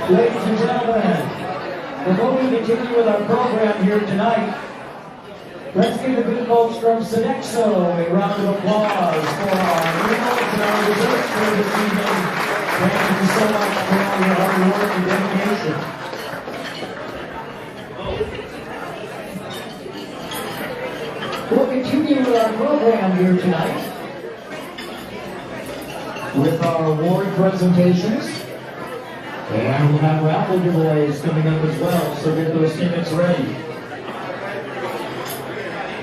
Ladies and gentlemen, before we continue with our program here tonight, let's give the good folks from SECO a round of applause for our remote and our reserves for this evening. Thank you so much for all your hard work and dedication. We'll continue with our program here tonight with our award presentations. And we'll have raffle giveaways coming up as well, so get those tickets ready.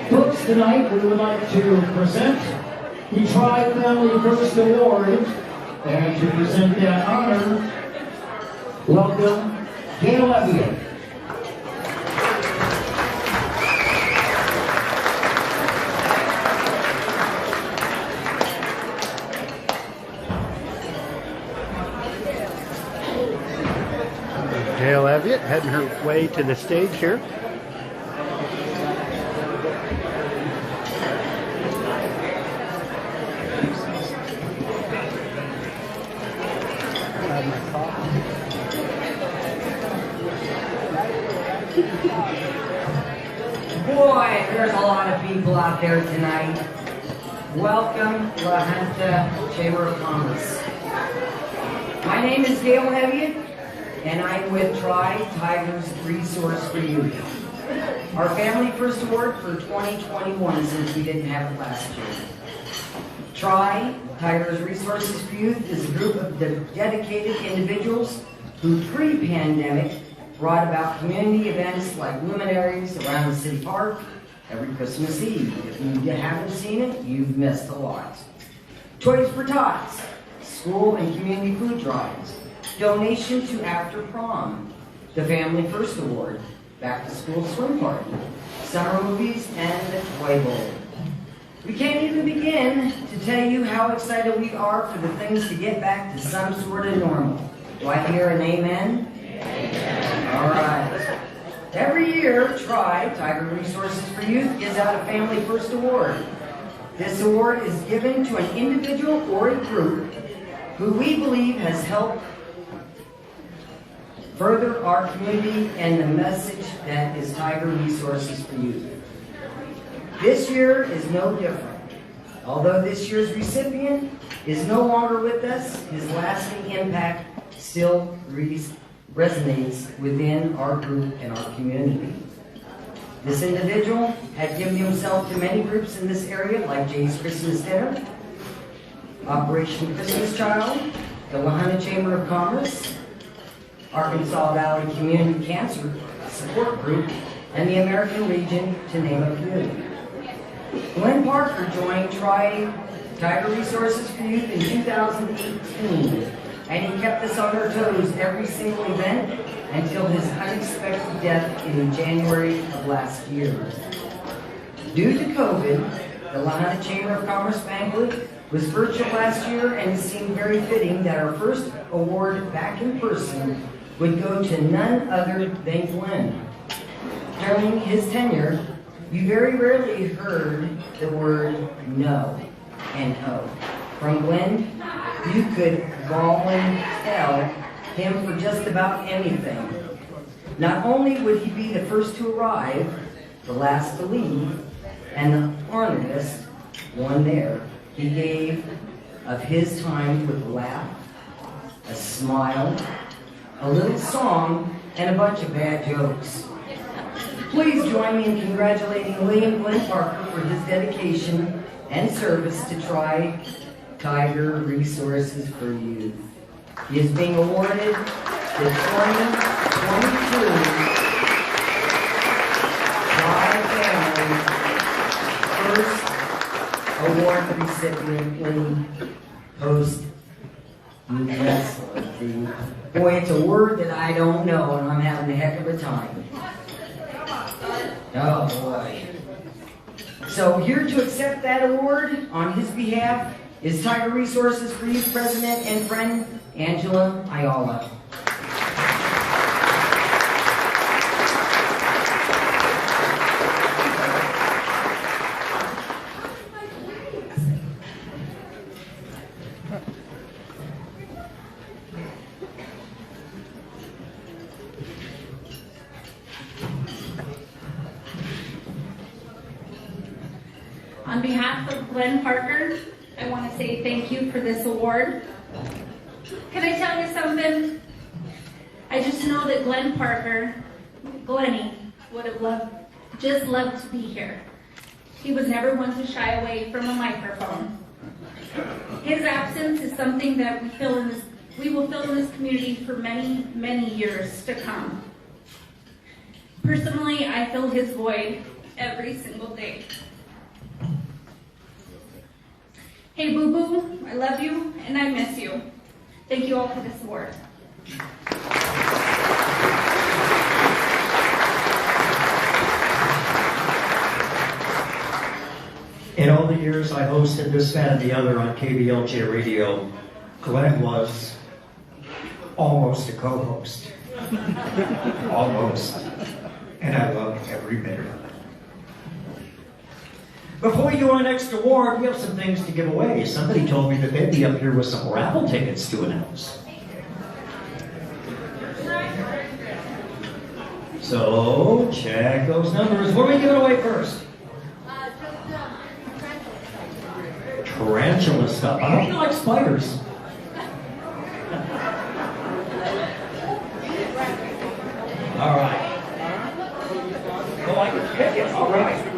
First tonight, we would like to present the Tri-Family First Award, and to present that honor, welcome Gail Elliott. Gail Elliott heading her way to the stage here. Boy, there's a lot of people out there tonight. Welcome to La Junta Chamber of Commerce. My name is Gail Elliott, and I'm with Tigers Resource for Youth. Our Family First Award for 2021, since we didn't have it last year. Tigers Resources for Youth is a group of dedicated individuals who pre-pandemic brought about community events like luminaries around the city park every Christmas Eve. If you haven't seen it, you've missed a lot. Toys for Tots, school and community food drives, donation to After Prom, the Family First Award, Back to School Swim Party, summer movies, and the Toy Bowl. We can't even begin to tell you how excited we are for the things to get back to some sort of normal. Do I hear an amen? Amen. All right. Every year, Tiger Resources for Youth gives out a Family First Award. This award is given to an individual or a group who we believe has helped further our community and the message that is Tiger Resources for Youth. This year is no different. Although this year's recipient is no longer with us, his lasting impact still resonates within our group and our community. This individual had given himself to many groups in this area, like Jay's Christmas Dinner, Operation Christmas Child, the La Junta Chamber of Commerce, Arkansas Valley Community Cancer Support Group, and the American Legion, to name a few. Glenn Parker joined Tiger Resources for Youth in 2018, and he kept us on our toes every single event until his unexpected death in January of last year. Due to COVID, the La Junta Chamber of Commerce Banquet was virtual last year, and it seemed very fitting that our first award back in person would go to none other than Glenn. During his tenure, you very rarely heard the word no and oh. From Glenn, you could volunteer him for just about anything. Not only would he be the first to arrive, the last to leave, and the honorest one there, he gave of his time with a laugh, a smile, a little song, and a bunch of bad jokes. Please join me in congratulating William Glenn Parker for his dedication and service to Tiger Resources for Youth. He is being awarded the 2022 Tri-Family First Award recipient in Post Wrestling. Boy, it's a word that I don't know, and I'm having a heck of a time. Oh boy. So here to accept that award on his behalf is Tiger Resources for Youth President and friend Angela Ayala. On behalf of Glenn Parker, I want to say thank you for this award. Can I tell you something? I just know that Glenn Parker, Glenny, would have loved to be here. He was never one to shy away from a microphone. His absence is something that we will fill in this community for many, many years to come. Personally, I fill his void every single day. Hey, Boo Boo, I love you and I miss you. Thank you all for this award. In all the years I hosted this, that, and the other on KBLJ Radio, Glenn was almost a co-host. Almost. And I loved every minute of it. Before you go on next award, we have some things to give away. Somebody told me that they'd be up here with some raffle tickets to announce. So, check those numbers. What are we giving away first? Tarantula stuff. I hope you like spiders. All right. Oh, I can pick it. All right. Okay.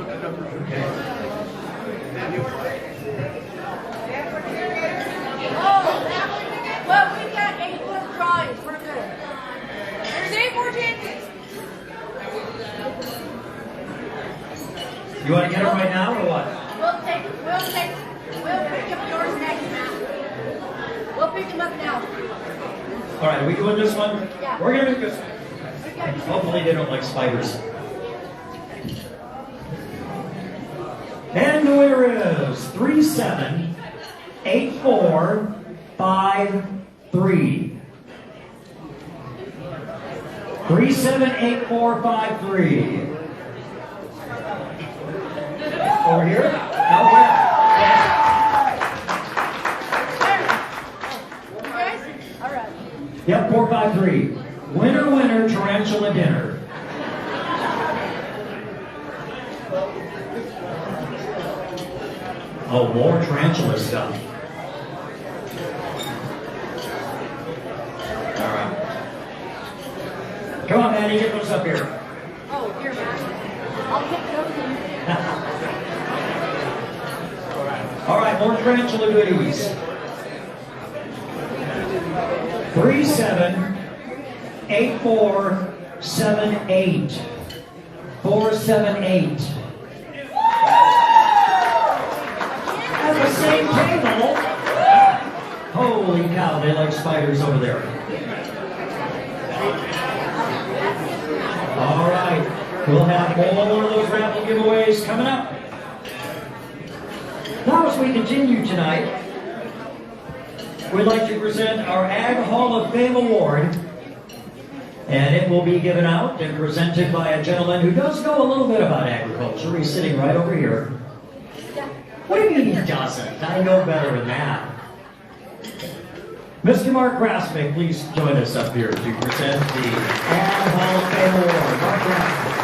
Well, we've got 8 more tries. We're good. There's 8 more chances. You want to get it right now or what? We'll pick up yours next now. We'll pick them up now. All right, are we doing this one? Yeah. We're going to do this one. Hopefully they don't like spiders. And the winner is 378453. 378453. Over here? Out where? All right. Yep, 453. Winner, winner, tarantula dinner. Oh, more tarantula stuff. All right. Come on, Maddie, get those up here. Oh, here, Matt. I'll pick those in. All right, more tarantula goodies. 378478. 478. At the same table. Holy cow, they like spiders over there. All right, we'll have all of those raffle giveaways coming up. Now, as we continue tonight, we'd like to present our Ag Hall of Fame Award. And it will be given out and presented by a gentleman who does know a little bit about agriculture. He's sitting right over here. What do you mean he doesn't? I know better than that. Mr. Mark Grasmick, please join us up here to present the Ag Hall of Fame Award. Mark Grasmick.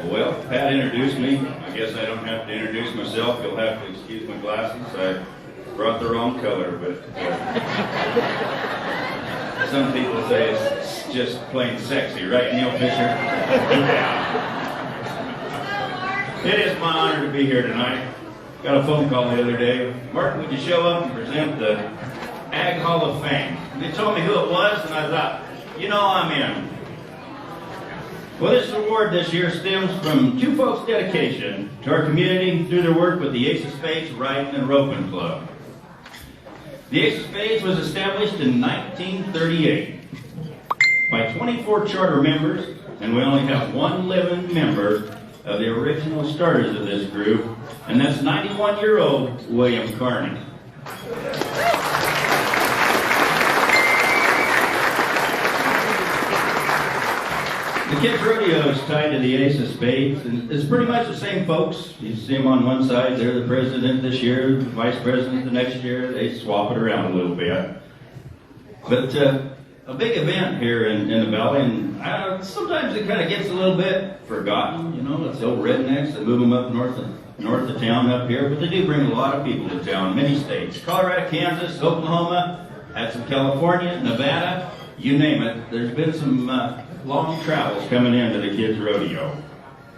Well, Pat introduced me. I guess I don't have to introduce myself. You'll have to excuse my glasses. I brought the wrong color, but some people say it's just plain sexy, right, Neil Fisher? Yeah. It is my honor to be here tonight. Got a phone call the other day. Martin, would you show up and present the Ag Hall of Fame? They told me who it was, and I thought, you know, I'm in. Well, this award this year stems from two folks' dedication to our community through their work with the Ace of Spades Riding and Roping Club. The Ace of Spades was established in 1938 by 24 charter members, and we only have one living member of the original starters of this group, and that's 91-year-old William Carney. The kids' rodeo is tied to the Ace of Spades, and it's pretty much the same folks. You see them on one side, they're the president this year, the vice president the next year. They swap it around a little bit. But a big event here in the valley, and I don't know, sometimes it kind of gets a little bit forgotten. You know, it's the old rednecks that move them up north of town up here, but they do bring a lot of people to town, many states. Colorado, Kansas, Oklahoma, had some California, Nevada, you name it. There's been some long travels coming into the kids' rodeo.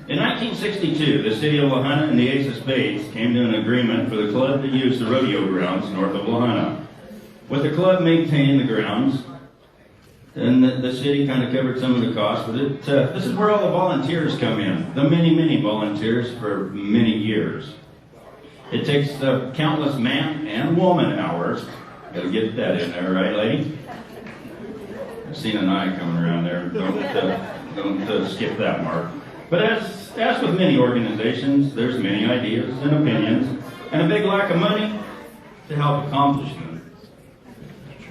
In 1962, the city of La Junta and the Ace of Spades came to an agreement for the club to use the rodeo grounds north of La Junta. With the club maintaining the grounds, and the city kind of covered some of the costs, but this is where all the volunteers come in, the many volunteers for many years. It takes countless man and woman hours. Gotta get that in there, right, lady? I've seen an eye coming around there. Don't skip that mark. But as with many organizations, there's many ideas and opinions, and a big lack of money to help accomplish them.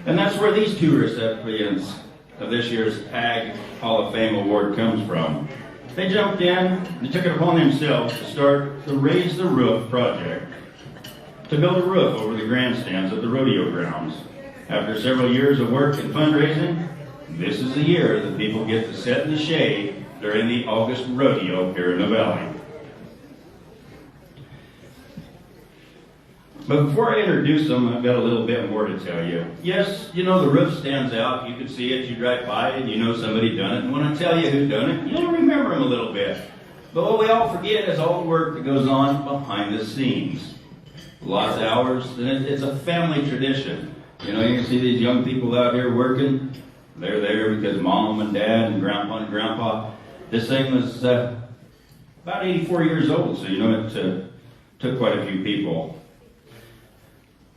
And that's where these two recipients of this year's Ag Hall of Fame Award comes from. They jumped in, they took it upon themselves to start the Raise the Roof project, to build a roof over the grandstands at the rodeo grounds. After several years of work and fundraising, this is the year that people get to sit in the shade during the August rodeo here in the valley. But before I introduce them, I've got a little bit more to tell you. Yes, you know, the roof stands out. You can see it, you drive by it, you know somebody done it. And when I tell you who done it, you'll remember them a little bit. But what we all forget is all the work that goes on behind the scenes. Lots of hours, and it's a family tradition. You know, you can see these young people out here working. They're there because mom and dad and grandpa. This thing was about 84 years old, so you know it took quite a few people.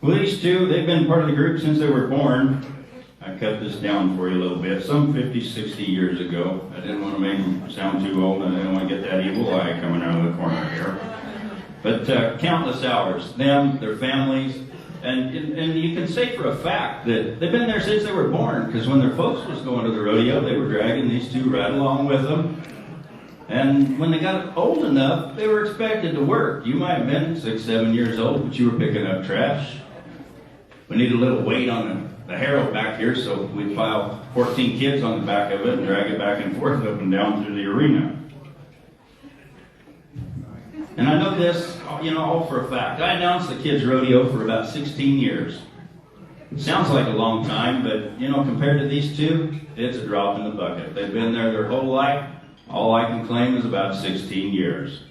Well, these two, they've been part of the group since they were born. I cut this down for you a little bit. Some 50, 60 years ago. I didn't want to make them sound too old, and I didn't want to get that evil eye coming out of the corner here. But countless hours, them, their families, and you can say for a fact that they've been there since they were born, because when their folks was going to the rodeo, they were dragging these two right along with them. And when they got old enough, they were expected to work. You might have been 6, 7 years old, but you were picking up trash. We need a little weight on the harrow back here, so we pile 14 kids on the back of it and drag it back and forth up and down through the arena. And I know this, you know, all for a fact. I announced the kids' rodeo for about 16 years. It sounds like a long time, but, you know, compared to these two, it's a drop in the bucket. They've been there their whole life. All I can claim is about 16 years.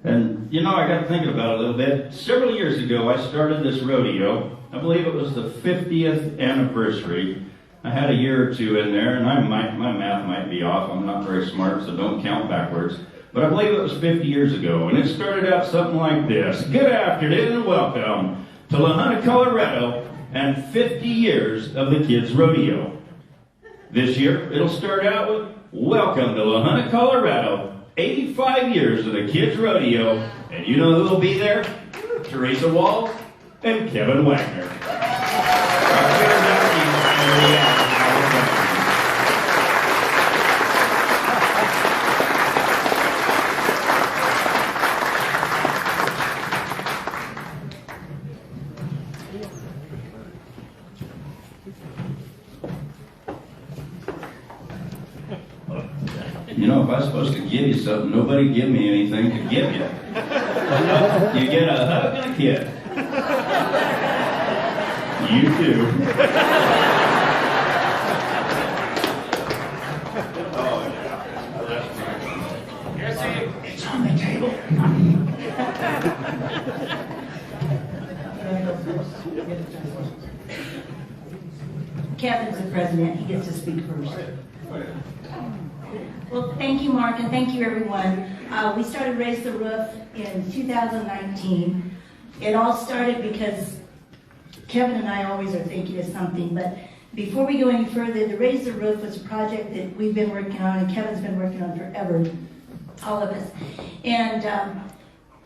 And, you know, I got thinking about it a little bit. Several years ago, I started this rodeo. I believe it was the 50th anniversary. I had a year or two in there, and my math might be off. I'm not very smart, so don't count backwards. But I believe it was 50 years ago, and it started out something like this. Good afternoon and welcome to La Junta, Colorado, and 50 years of the kids' rodeo. This year, it'll start out with welcome to La Junta, Colorado, 85 years of the kids' rodeo, and you know who will be there? Teresa Walls and Kevin Wagner. You know, if I was supposed to give you something, nobody give me anything to give you. You get a hug and a kiss. You too. Oh, yeah. That's right. It's on the table. Kevin's the president. He gets to speak first. Well, thank you, Mark, and thank you, everyone. We started Raise the Roof in 2019. It all started because Kevin and I always are thinking of something, but before we go any further, the Raise the Roof was a project that we've been working on, and Kevin's been working on forever, all of us. And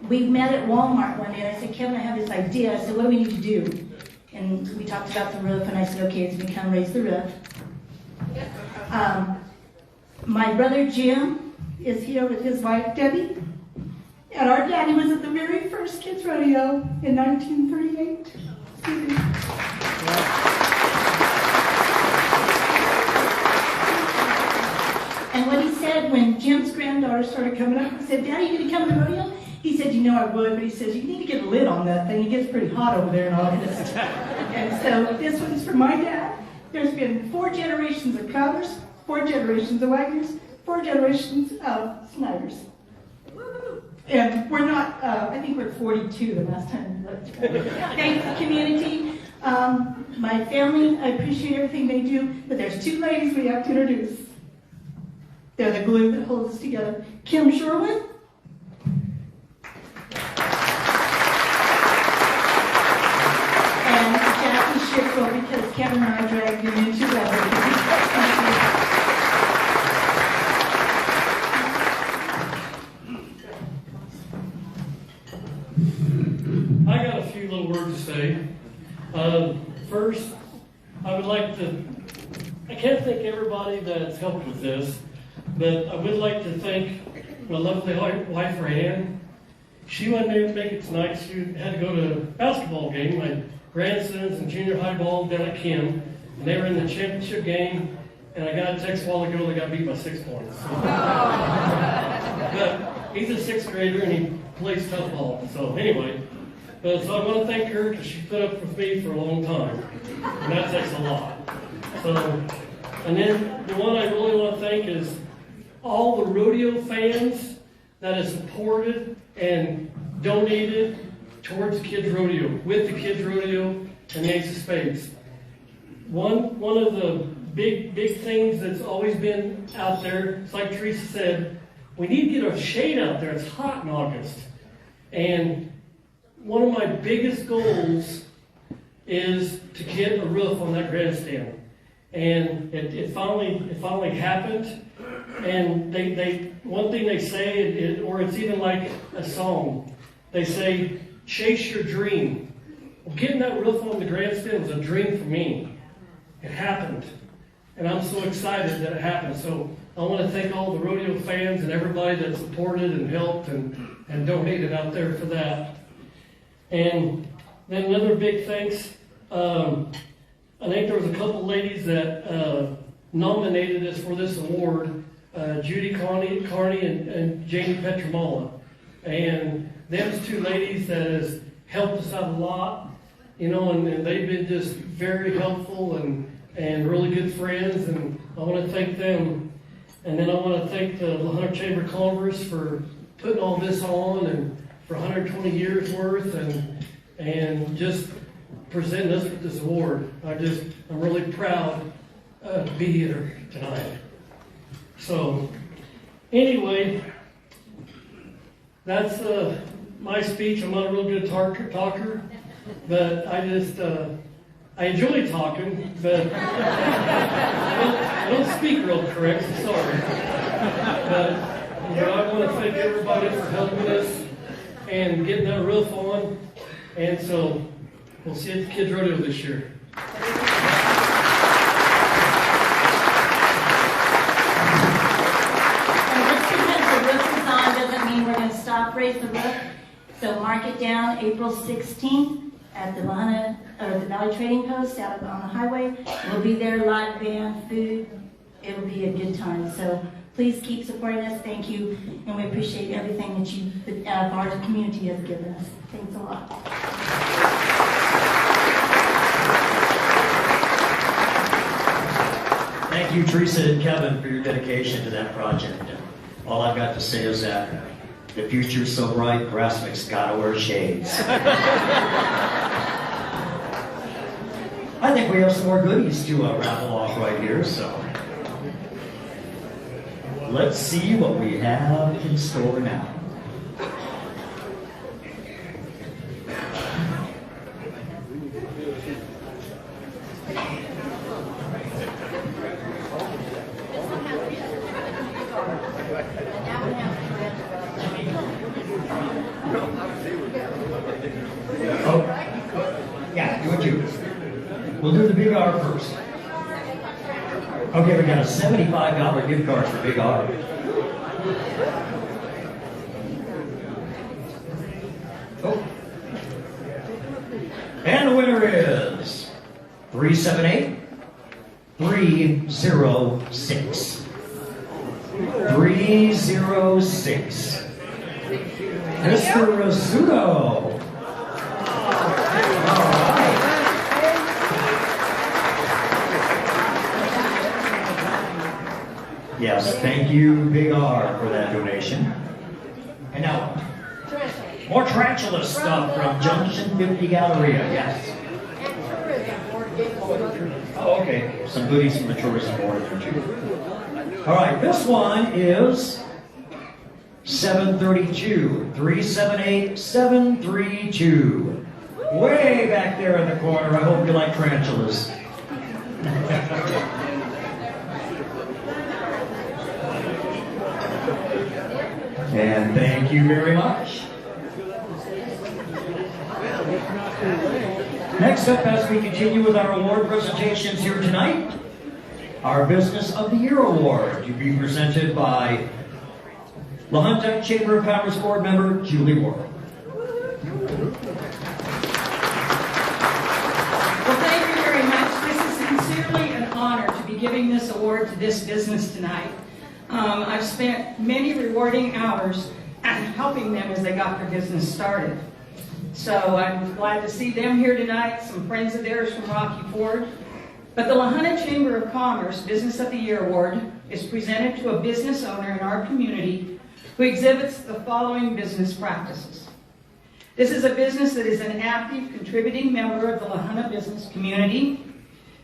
we met at Walmart one day, and I said, Kevin, I have this idea. I said, what do we need to do? And we talked about the roof, and I said, okay, it's become Raise the Roof. My brother Jim is here with his wife Debbie. And our daddy was at the very first kids rodeo in 1938. And what he said when Jim's granddaughter started coming up, he said, "Daddy, you gonna come to the rodeo?" He said, "You know I would," but he says, "You need to get a lid on that thing. It gets pretty hot over there in August." And so this one's for my dad. There's been 4 generations of Crowders, 4 generations of Wagners, 4 generations of Snyders. And we're not, I think we're 42 the last time we looked. Thanks, community. My family, I appreciate everything they do, but there's 2 ladies we have to introduce. They're the glue that holds us together. Kim Sherwood. And Jackie Schiffel, because Kevin and I dragged him into that. I got a few little words to say. First, I would like to, I can't thank everybody that's helped with this, but I would like to thank my lovely wife, Ann. She wasn't able to make it tonight. She had to go to a basketball game. My grandsons in junior high ball down at Kim, and they were in the championship game, and I got a text a while ago they got beat by 6 points. But he's a 6th grader, and he plays tough ball. So anyway, so I want to thank her because she put up with me for a long time, and that takes a lot. So, and then the one I really want to thank is all the rodeo fans that have supported and donated towards Kids Rodeo, with the Kids Rodeo and the Ace of Spades. One of the big things that's always been out there, it's like Teresa said, we need to get a shade out there. It's hot in August. And one of my biggest goals is to get a roof on that grandstand. And it finally happened. And they one thing they say, or it's even like a song, they say, chase your dream. Well, getting that roof on the grandstand was a dream for me. It happened. And I'm so excited that it happened. So I want to thank all the rodeo fans and everybody that supported and helped and donated out there for that. And then another big thanks, I think there was a couple ladies that nominated us for this award, Judy Carney and Jamie Petramala. And them's 2 ladies that has helped us out a lot, you know, and they've been just very helpful and really good friends, and I want to thank them. And then I want to thank the La Junta Chamber of Commerce for putting all this on and for 120 years worth and just presenting us with this award. I'm really proud to be here tonight. So anyway, that's my speech. I'm not a real good talker, but I enjoy talking, but I don't speak real correct, so sorry. But I want to thank everybody for helping us and getting that roof on. And so we'll see you at the Kids Rodeo this year. We're going to stop, raise the roof. So mark it down April 16th at the the Valley Trading Post out on the highway. We'll be there, live band, food. It'll be a good time. So please keep supporting us. Thank you. And we appreciate everything that our community has given us. Thanks a lot. Thank you, Teresa and Kevin, for your dedication to that project. All I've got to say is that the future's so bright, Grassmick's gotta wear shades. I think we have some more goodies to raffle off right here, so let's see what we have in store now. We'll do the big R first. Okay, we got a $75 gift card for Big R. Oh. And the winner is 378 306. 306. Mr. Rizzuto. All right. Yes, thank you, Big R, for that donation. And now, more tarantula stuff from Junction 50 Galleria, yes. Oh, okay. Some goodies from the tourism board there, too. All right, this one is 732, 378, 732. Way back there in the corner. I hope you like tarantulas. And thank you very much. Next up, as we continue with our award presentations here tonight, our Business of the Year Award to be presented by La Junta Chamber of Commerce Board member Julie Ward. Well, thank you very much. This is sincerely an honor to be giving this award to this business tonight. I've spent many rewarding hours helping them as they got their business started. So I'm glad to see them here tonight, some friends of theirs from Rocky Ford. But the La Junta Chamber of Commerce Business of the Year Award is presented to a business owner in our community who exhibits the following business practices. This is a business that is an active, contributing member of the La Junta business community.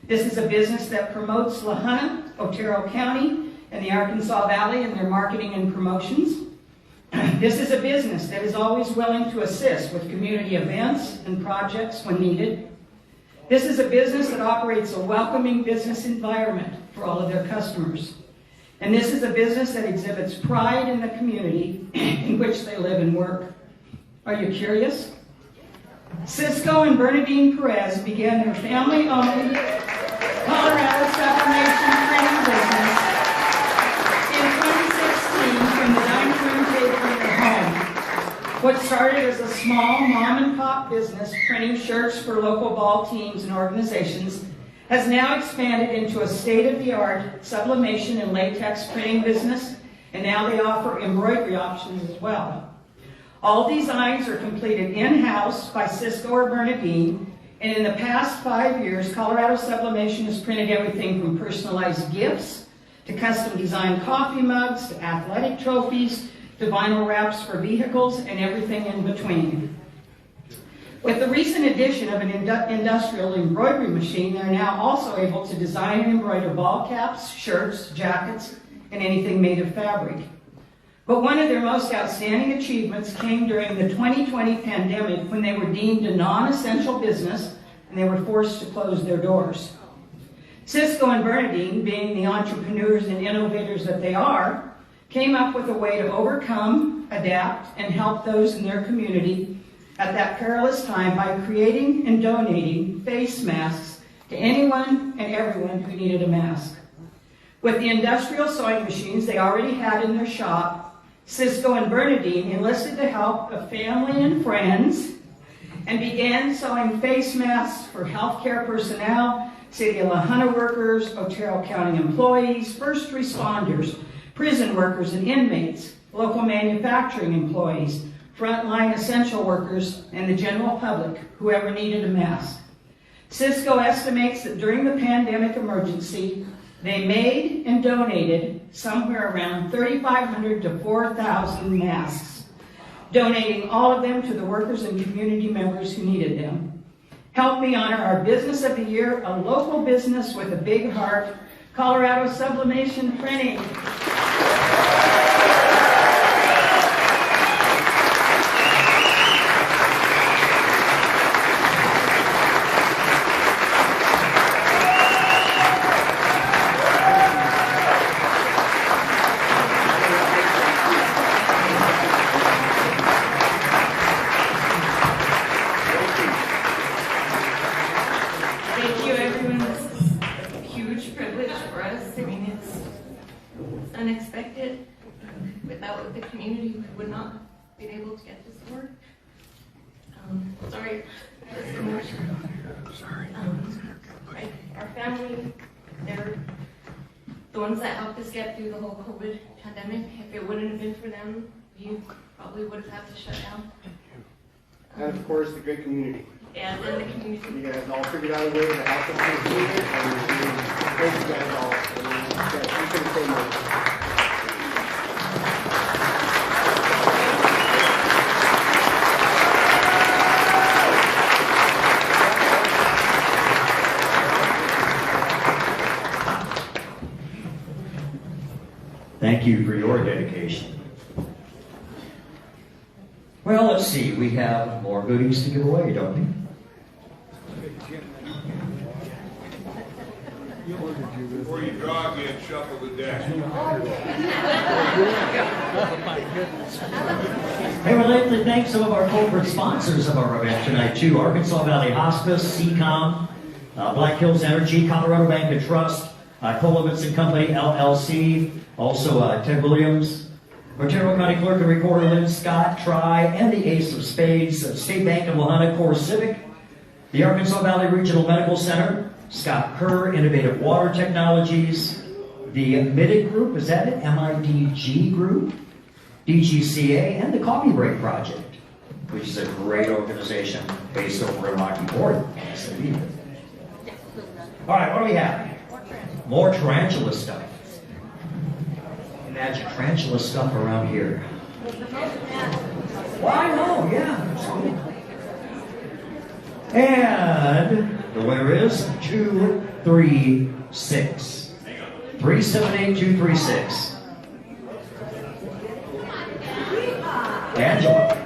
This is a business that promotes La Junta, Otero County, and the Arkansas Valley in their marketing and promotions. This is a business that is always willing to assist with community events and projects when needed. This is a business that operates a welcoming business environment for all of their customers. And this is a business that exhibits pride in the community in which they live and work. Are you curious? Cisco and Bernadine Perez began their family-owned Colorado sublimation training business in 2016 from the dining room table in their home. What started as a small mom-and-pop business printing shirts for local ball teams and organizations has now expanded into a state-of-the-art sublimation and latex printing business, and now they offer embroidery options as well. All designs are completed in-house by Cisco or Bernadine, and in the past 5 years, Colorado Sublimation has printed everything from personalized gifts to custom-designed coffee mugs to athletic trophies to vinyl wraps for vehicles and everything in between. With the recent addition of an industrial embroidery machine, they're now also able to design and embroider ball caps, shirts, jackets, and anything made of fabric. But one of their most outstanding achievements came during the 2020 pandemic when they were deemed a non-essential business and they were forced to close their doors. Cisco and Bernadine, being the entrepreneurs and innovators that they are, came up with a way to overcome, adapt, and help those in their community at that perilous time by creating and donating face masks to anyone and everyone who needed a mask. With the industrial sewing machines they already had in their shop, Cisco and Bernadine enlisted the help of family and friends and began sewing face masks for healthcare personnel, City of La Junta workers, Otero County employees, first responders, prison workers and inmates, local manufacturing employees, frontline essential workers, and the general public, whoever needed a mask. Cisco estimates that during the pandemic emergency, they made and donated somewhere around 3,500 to 4,000 masks, donating all of them to the workers and community members who needed them. Help me honor our Business of the Year, a local business with a big heart, Colorado Sublimation Printing. Thank you, everyone. This is a huge privilege for us to to get this award. Sorry. Our family, they're the ones that helped us get through the whole COVID pandemic. If it wouldn't have been for them, we probably would have had to shut down. And of course, the great community. And then the community. You guys all figured out a way to help us continue it, and thank you guys all. We couldn't say more. Thank you for your dedication. Well, let's see. We have more goodies to give away, don't we? Before you draw again, shuffle the deck. Hey, we'd like to thank some of our corporate sponsors of our event tonight, too. Arkansas Valley Hospice, SECO, Black Hills Energy, Colorado Banquet Trust, Kolovitz & Company, LLC, also Ted Williams, Otero County Clerk and Recorder Lynn Scott, Tri, and the Ace of Spades, State Bank of Lahana, Core Civic, the Arkansas Valley Regional Medical Center, Scott Kerr, Innovative Water Technologies, the MIDIG Group, is that it? MIDG Group, DGCA, and the Coffee Break Project, which is a great organization based over in Rocky Ford. All right, what do we have? More tarantula stuff. Imagine tarantula stuff around here. Why no? Yeah. And the winner is 236. 378236. Angela.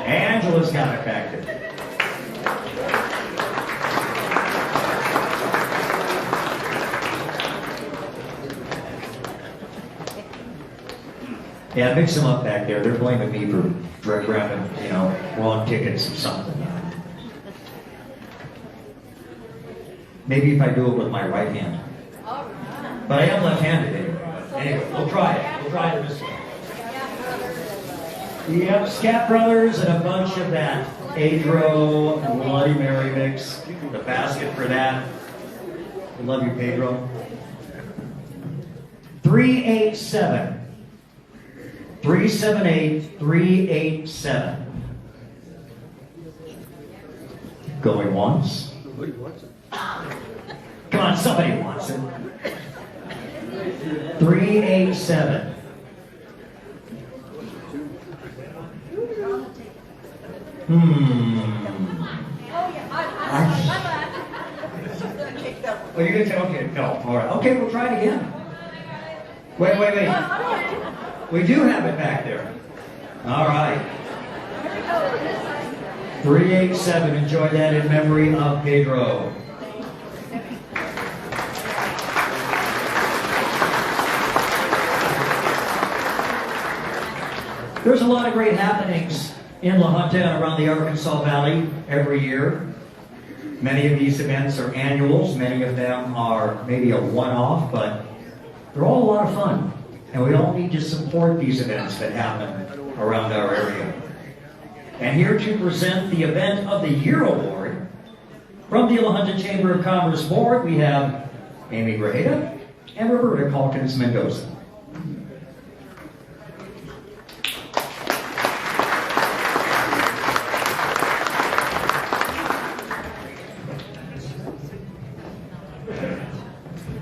Angela's got it back there. Yeah, mix them up back there. They're blaming me for grabbing, wrong tickets or something. Maybe if I do it with my right hand. But I am left-handed anyway. We'll try it. We'll try it this way. Yep, Scat Brothers and a bunch of that Pedro Bloody Mary mix. The basket for that. We love you, Pedro. 387. 378-387. Going once. Come on, somebody wants it. 387. Oh, you're gonna say, okay, no, all right. Okay, we'll try it again. Wait. We do have it back there. All right. 387. Enjoy that in memory of Pedro. There's a lot of great happenings in La Junta and around the Arkansas Valley every year. Many of these events are annuals. Many of them are maybe a one-off, but they're all a lot of fun. And we all need to support these events that happen around our area. And here to present the Event of the Year Award from the La Junta Chamber of Commerce Board, we have Amy Grajeda and Roberta Calkins Mendoza.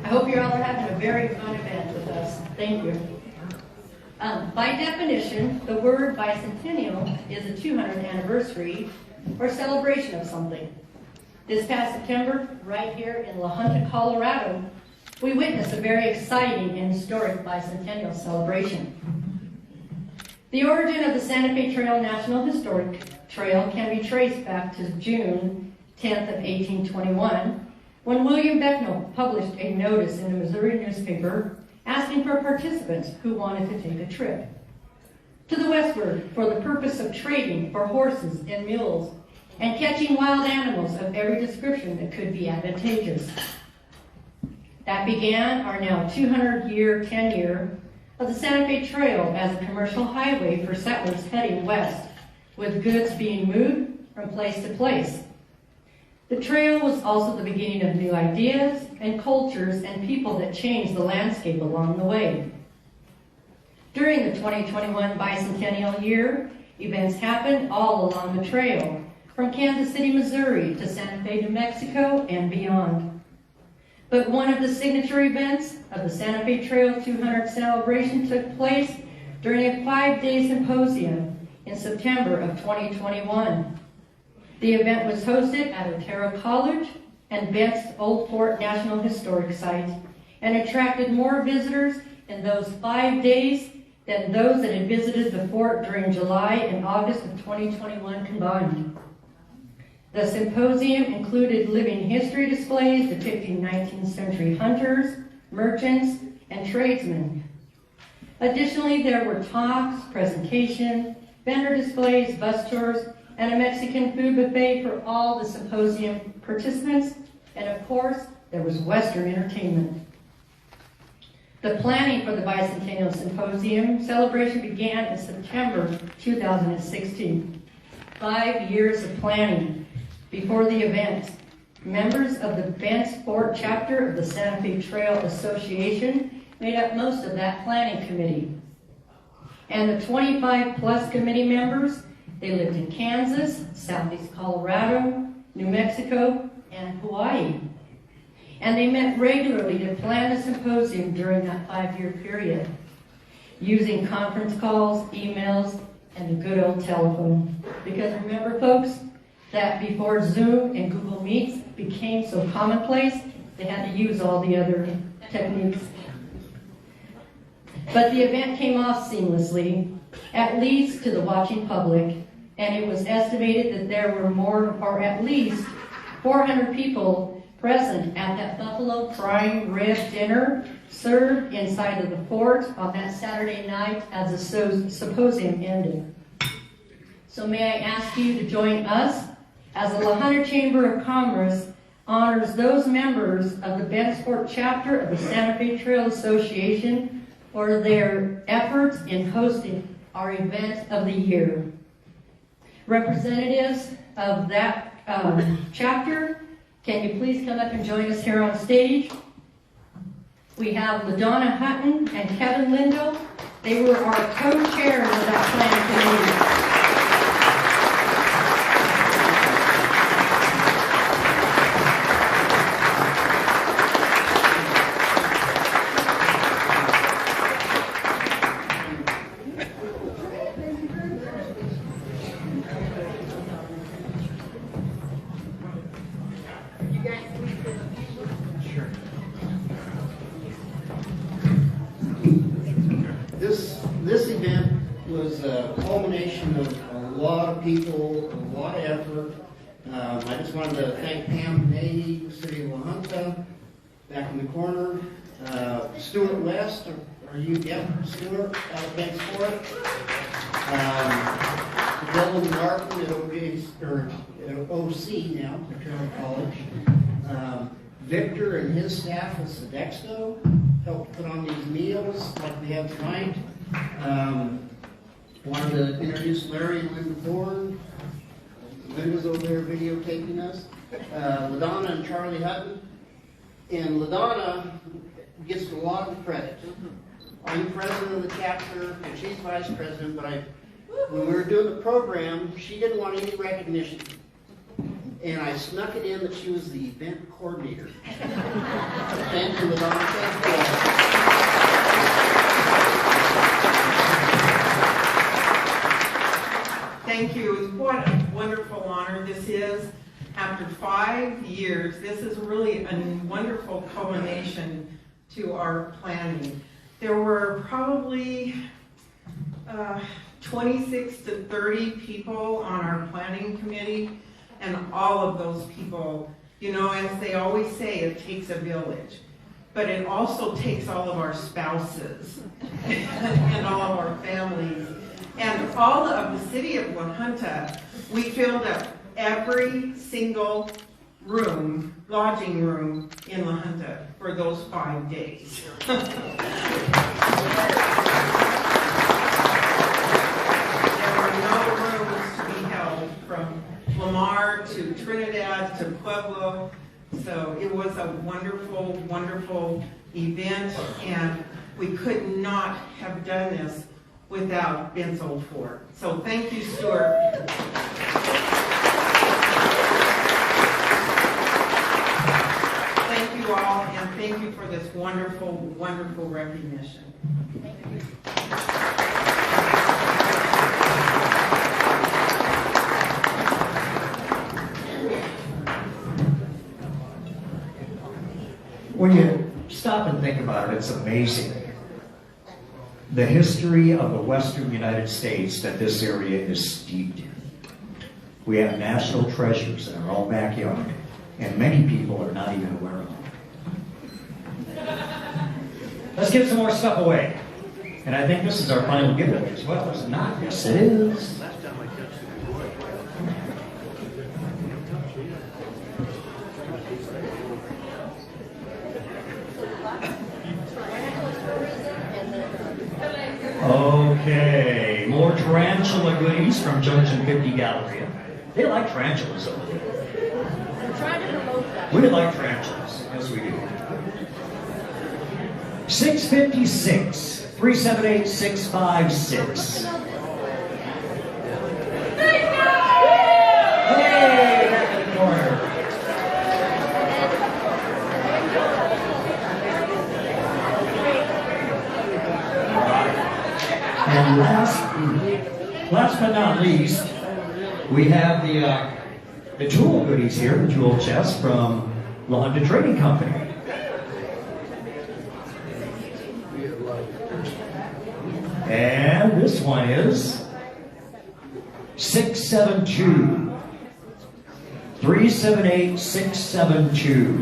I hope you're all having a very fun event with us. Thank you. By definition, the word bicentennial is a 200th anniversary or celebration of something. This past September, right here in La Junta, Colorado, we witnessed a very exciting and historic bicentennial celebration. The origin of the Santa Fe Trail National Historic Trail can be traced back to June 10th of 1821, when William Becknell published a notice in the Missouri newspaper asking for participants who wanted to take a trip to the westward for the purpose of trading for horses and mules and catching wild animals of every description that could be advantageous. That began our now 200-year tenure of the Santa Fe Trail as a commercial highway for settlers heading west, with goods being moved from place to place. The trail was also the beginning of new ideas and cultures and people that changed the landscape along the way. During the 2021 bicentennial year, events happened all along the trail, from Kansas City, Missouri to Santa Fe, New Mexico, and beyond. But one of the signature events of the Santa Fe Trail 200 celebration took place during a 5-day symposium in September of 2021. The event was hosted at Otero College and Bent's Old Fort National Historic Site and attracted more visitors in those 5 days than those that had visited the fort during July and August of 2021 combined. The symposium included living history displays depicting 19th century hunters, merchants, and tradesmen. Additionally, there were talks, presentations, vendor displays, bus tours, and a Mexican food buffet for all the symposium participants, and of course, there was Western entertainment. The planning for the Bicentennial Symposium celebration began in September 2016. 5 years of planning. Before the event, members of the Bent's Fort chapter of the Santa Fe Trail Association made up most of that planning committee. And the 25-plus committee members, they lived in Kansas, Southeast Colorado, New Mexico, and Hawaii. And they met regularly to plan the symposium during that 5-year period, using conference calls, emails, and the good old telephone. Because remember, folks, that before Zoom and Google Meets became so commonplace, they had to use all the other techniques. But the event came off seamlessly, at least to the watching public, and it was estimated that there were more, or at least 400 people present at that buffalo prime rib dinner served inside of the fort on that Saturday night as the symposium ended. So may I ask you to join us as the La Junta Chamber of Commerce honors those members of the Bent's Fort chapter of the Santa Fe Trail Association for their efforts in hosting our event of the year. Representatives of that chapter, can you please come up and join us here on stage? We have LaDonna Hutton and Kevin Lindo. They were our co-chairs of that planning committee. This event was a culmination of a lot of people, a lot of effort. I just wanted to thank Pam Nady, the City of La Junta, back in the corner. Stuart West, are you? Yep, Stuart, thanks for it. Dylan Martin at OC now, Otero College. Victor and his staff at SECO helped put on these meals like we have tonight. Wanted to introduce Larry and Linda Bourne. Linda's over there videotaping us. LaDonna and Charlie Hutton. And LaDonna gets a lot of credit. I'm president of the chapter, and she's vice president, but when we were doing the program, she didn't want any recognition. And I snuck it in that she was the event coordinator. Thank you, LaDonna. Thank you. Thank you. What a wonderful honor this is. After 5 years, this is really a wonderful culmination to our planning. There were probably 26 to 30 people on our planning committee, and all of those people, you know, as they always say, it takes a village. But it also takes all of our spouses and all of our families. And all of the city of La Junta, we filled up every single lodging room in La Junta for those 5 days. There were no rooms to be held from Lamar to Trinidad to Pueblo. So it was a wonderful, wonderful event, and we could not have done this without Vince Oldford. So thank you, Stuart. Thank you all, and thank you for this wonderful, wonderful recognition. When you stop and think about it, it's amazing. The history of the Western United States that this area is steeped in. We have national treasures in our own backyard, and many people are not even aware of them. Let's give some more stuff away. And I think this is our final giveaway as well, is it not? Yes, it is. Okay, more tarantula goodies from Junction 50 Galleria. They like tarantulas over there. We like tarantulas. Yes, we do. 656 378 656. Hey, back in the corner. And last but not least, we have the jewel goodies here, the jewel chest from La Junta Trading Company. And this one is 672 378 672.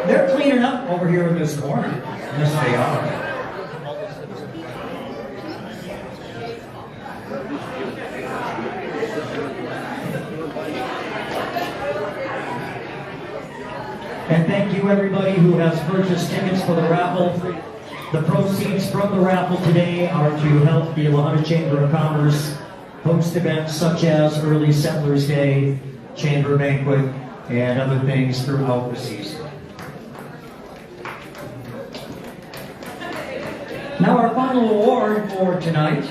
They're cleaning up over here in this corner. Yes, they are. And thank you everybody who has purchased tickets for the raffle. The proceeds from the raffle today are to help the La Junta Chamber of Commerce host events such as Early Settlers Day, Chamber Banquet, and other things throughout the season. Now our final award for tonight,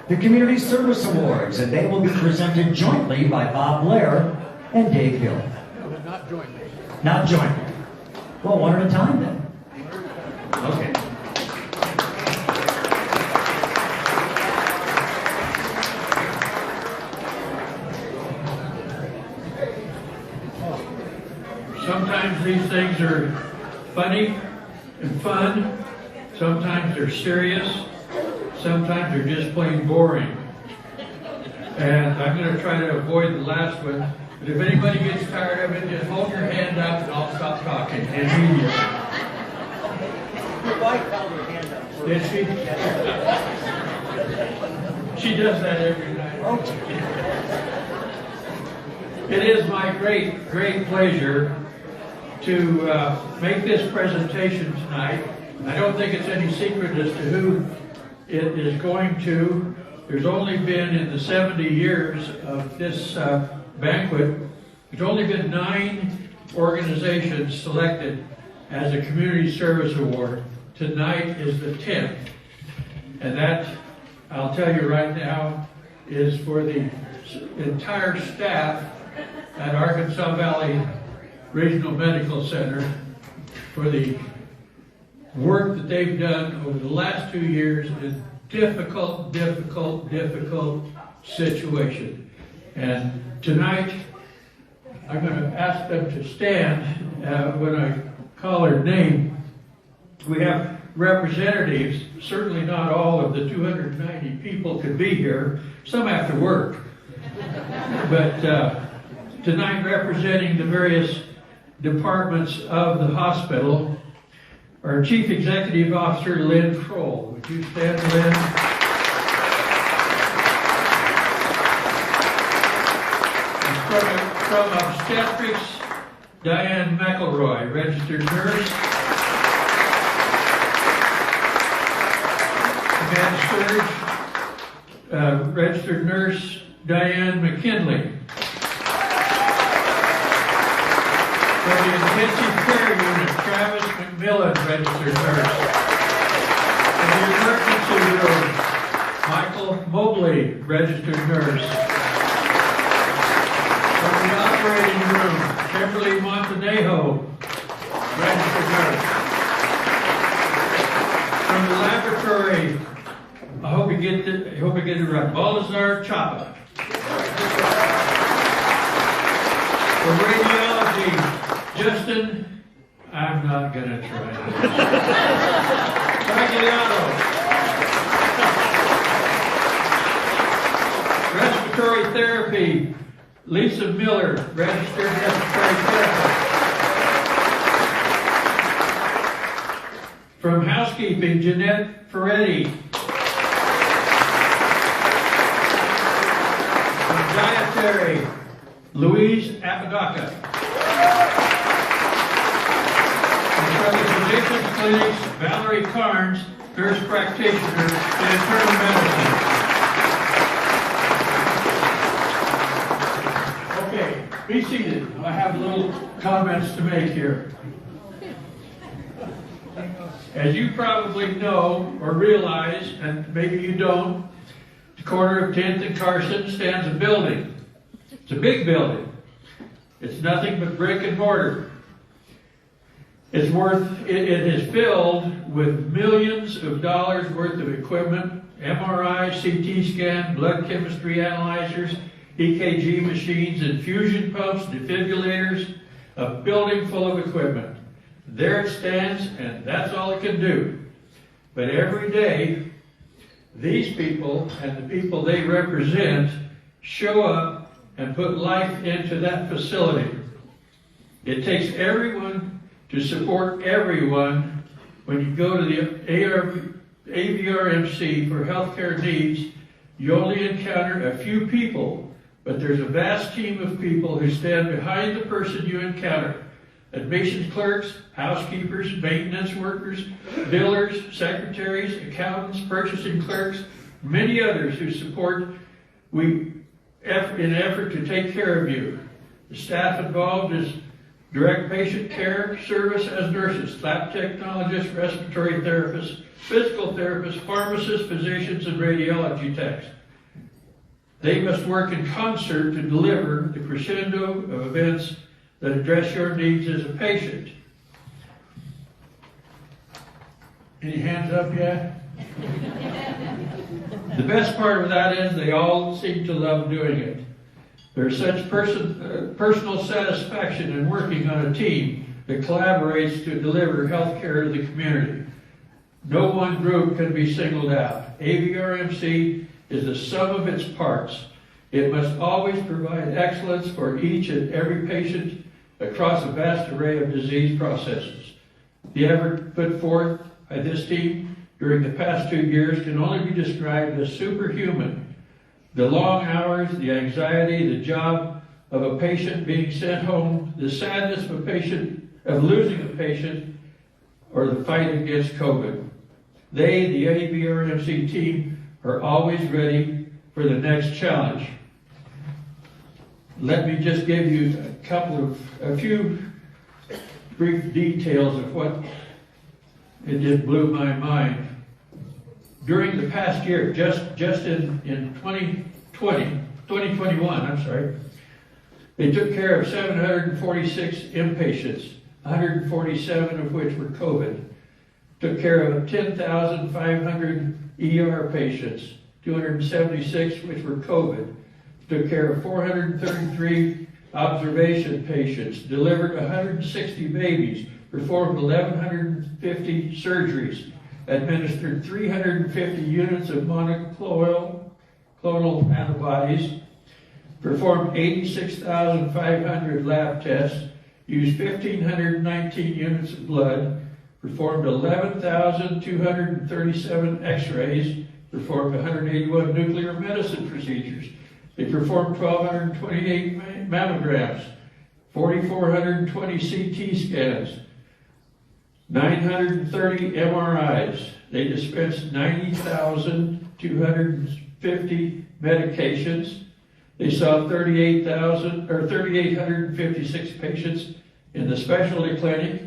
the Community Service Awards, and they will be presented jointly by Bob Blair and Dave Hill. Not jointly. Not jointly. Well, one at a time then. Okay. Sometimes these things are funny and fun. Sometimes they're serious. Sometimes they're just plain boring. And I'm going to try to avoid the last one. But if anybody gets tired of it, just hold your hand up and I'll stop talking immediately. Your wife held her hand up. Did she? She does that every night. It is my great, great pleasure to make this presentation tonight. I don't think it's any secret as to who it is going to. There's only been, in the 70 years of this banquet, there's only been 9 organizations selected as a Community Service Award. Tonight is the 10th. And that, I'll tell you right now, is for the entire staff at Arkansas Valley Regional Medical Center for the work that they've done over the last 2 years in a difficult situation. And tonight, I'm going to ask them to stand when I call their name. We have representatives, certainly not all of the 290 people could be here. Some have to work. But tonight, representing the various departments of the hospital, our Chief Executive Officer, Lynn Kroll. Would you stand, Lynn? And From obstetrics, Diane McElroy, registered nurse. Med-surg, registered nurse, Diane McKinley. From the intensive care unit, Travis McMillan, registered nurse. From the emergency room, Michael Mobley, registered nurse. From the operating room, Kimberly Montanejo, registered nurse. From the laboratory, I hope I get it right, Balazar Chapa. For radiology, Justin, I'm not gonna try. Tagliano. Respiratory therapy, Lisa Miller, registered respiratory therapist. From housekeeping, Jeanette Ferretti. From dietary, Louise Apodaca. From the physician's clinics, Valerie Carnes, nurse practitioner in internal medicine. Okay, be seated. I have little comments to make here. As you probably know or realize, and maybe you don't, the corner of 10th and Carson stands a building. It's a big building. It's nothing but brick and mortar. It is filled with millions of dollars worth of equipment, MRI, CT scan, blood chemistry analyzers, EKG machines, infusion pumps, defibrillators, a building full of equipment. There it stands, and that's all it can do. But every day, these people and the people they represent show up and put life into that facility. It takes everyone to support everyone. When you go to the AVRMC for healthcare needs, you only encounter a few people, but there's a vast team of people who stand behind the person you encounter. Admissions clerks, housekeepers, maintenance workers, billers, secretaries, accountants, purchasing clerks, many others who support in an effort to take care of you. The staff involved is direct patient care service as nurses, lab technologists, respiratory therapists, physical therapists, pharmacists, physicians, and radiology techs. They must work in concert to deliver the crescendo of events that address your needs as a patient. Any hands up yet? The best part of that is they all seem to love doing it. There's such personal satisfaction in working on a team that collaborates to deliver health care to the community. No one group can be singled out. AVRMC is the sum of its parts. It must always provide excellence for each and every patient across a vast array of disease processes. The effort put forth by this team during the past 2 years can only be described as superhuman. The long hours, the anxiety, the job of a patient being sent home, the sadness of losing a patient, or the fight against COVID. They, the AVRMC team, are always ready for the next challenge. Let me just give you a few brief details of what it just blew my mind. During the past year, just in 2021, they took care of 746 inpatients, 147 of which were COVID. Took care of 10,500 ER patients, 276 which were COVID. Took care of 433 observation patients, delivered 160 babies, performed 1,150 surgeries, administered 350 units of monoclonal antibodies, performed 86,500 lab tests, used 1,519 units of blood, performed 11,237 x-rays, performed 181 nuclear medicine procedures, They performed 1,228 mammograms, 4,420 CT scans, 930 MRIs. They dispensed 90,250 medications. They saw 3,856 patients in the specialty clinic.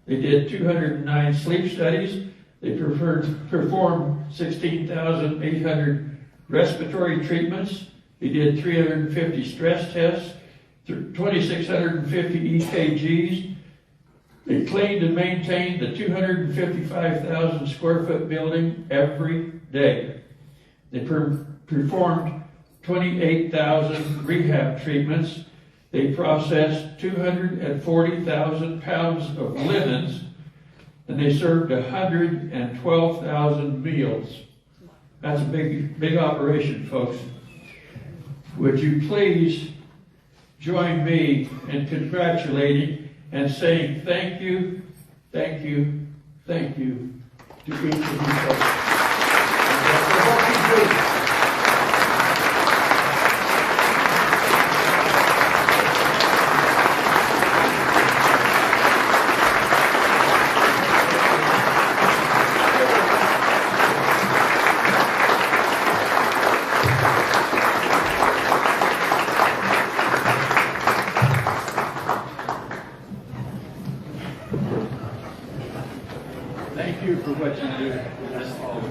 They did 209 sleep studies. They performed 16,800 respiratory treatments. They did 350 stress tests, 2,650 EKGs. They cleaned and maintained the 255,000 square foot building every day. They performed 28,000 rehab treatments. They processed 240,000 pounds of linens, and they served 112,000 meals. That's a big operation, folks. Would you please join me in congratulating and saying thank you, thank you, thank you to each of you folks. Thank you for what you do with us all.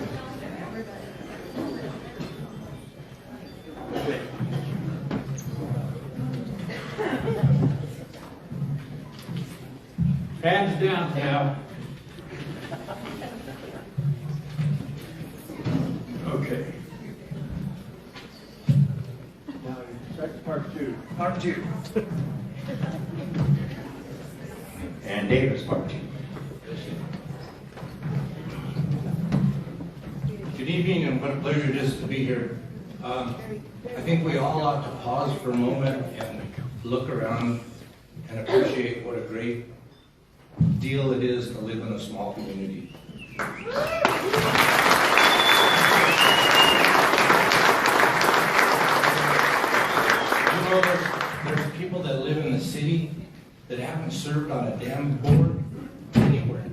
Okay. Hands down now. Okay. Now, second part two. Part two. And Davis, part two. Good evening, and what a pleasure it is to be here. I think we all ought to pause for a moment and look around and appreciate what a great deal it is to live in a small community. You know, there's people that live in the city that haven't served on a damn board anywhere.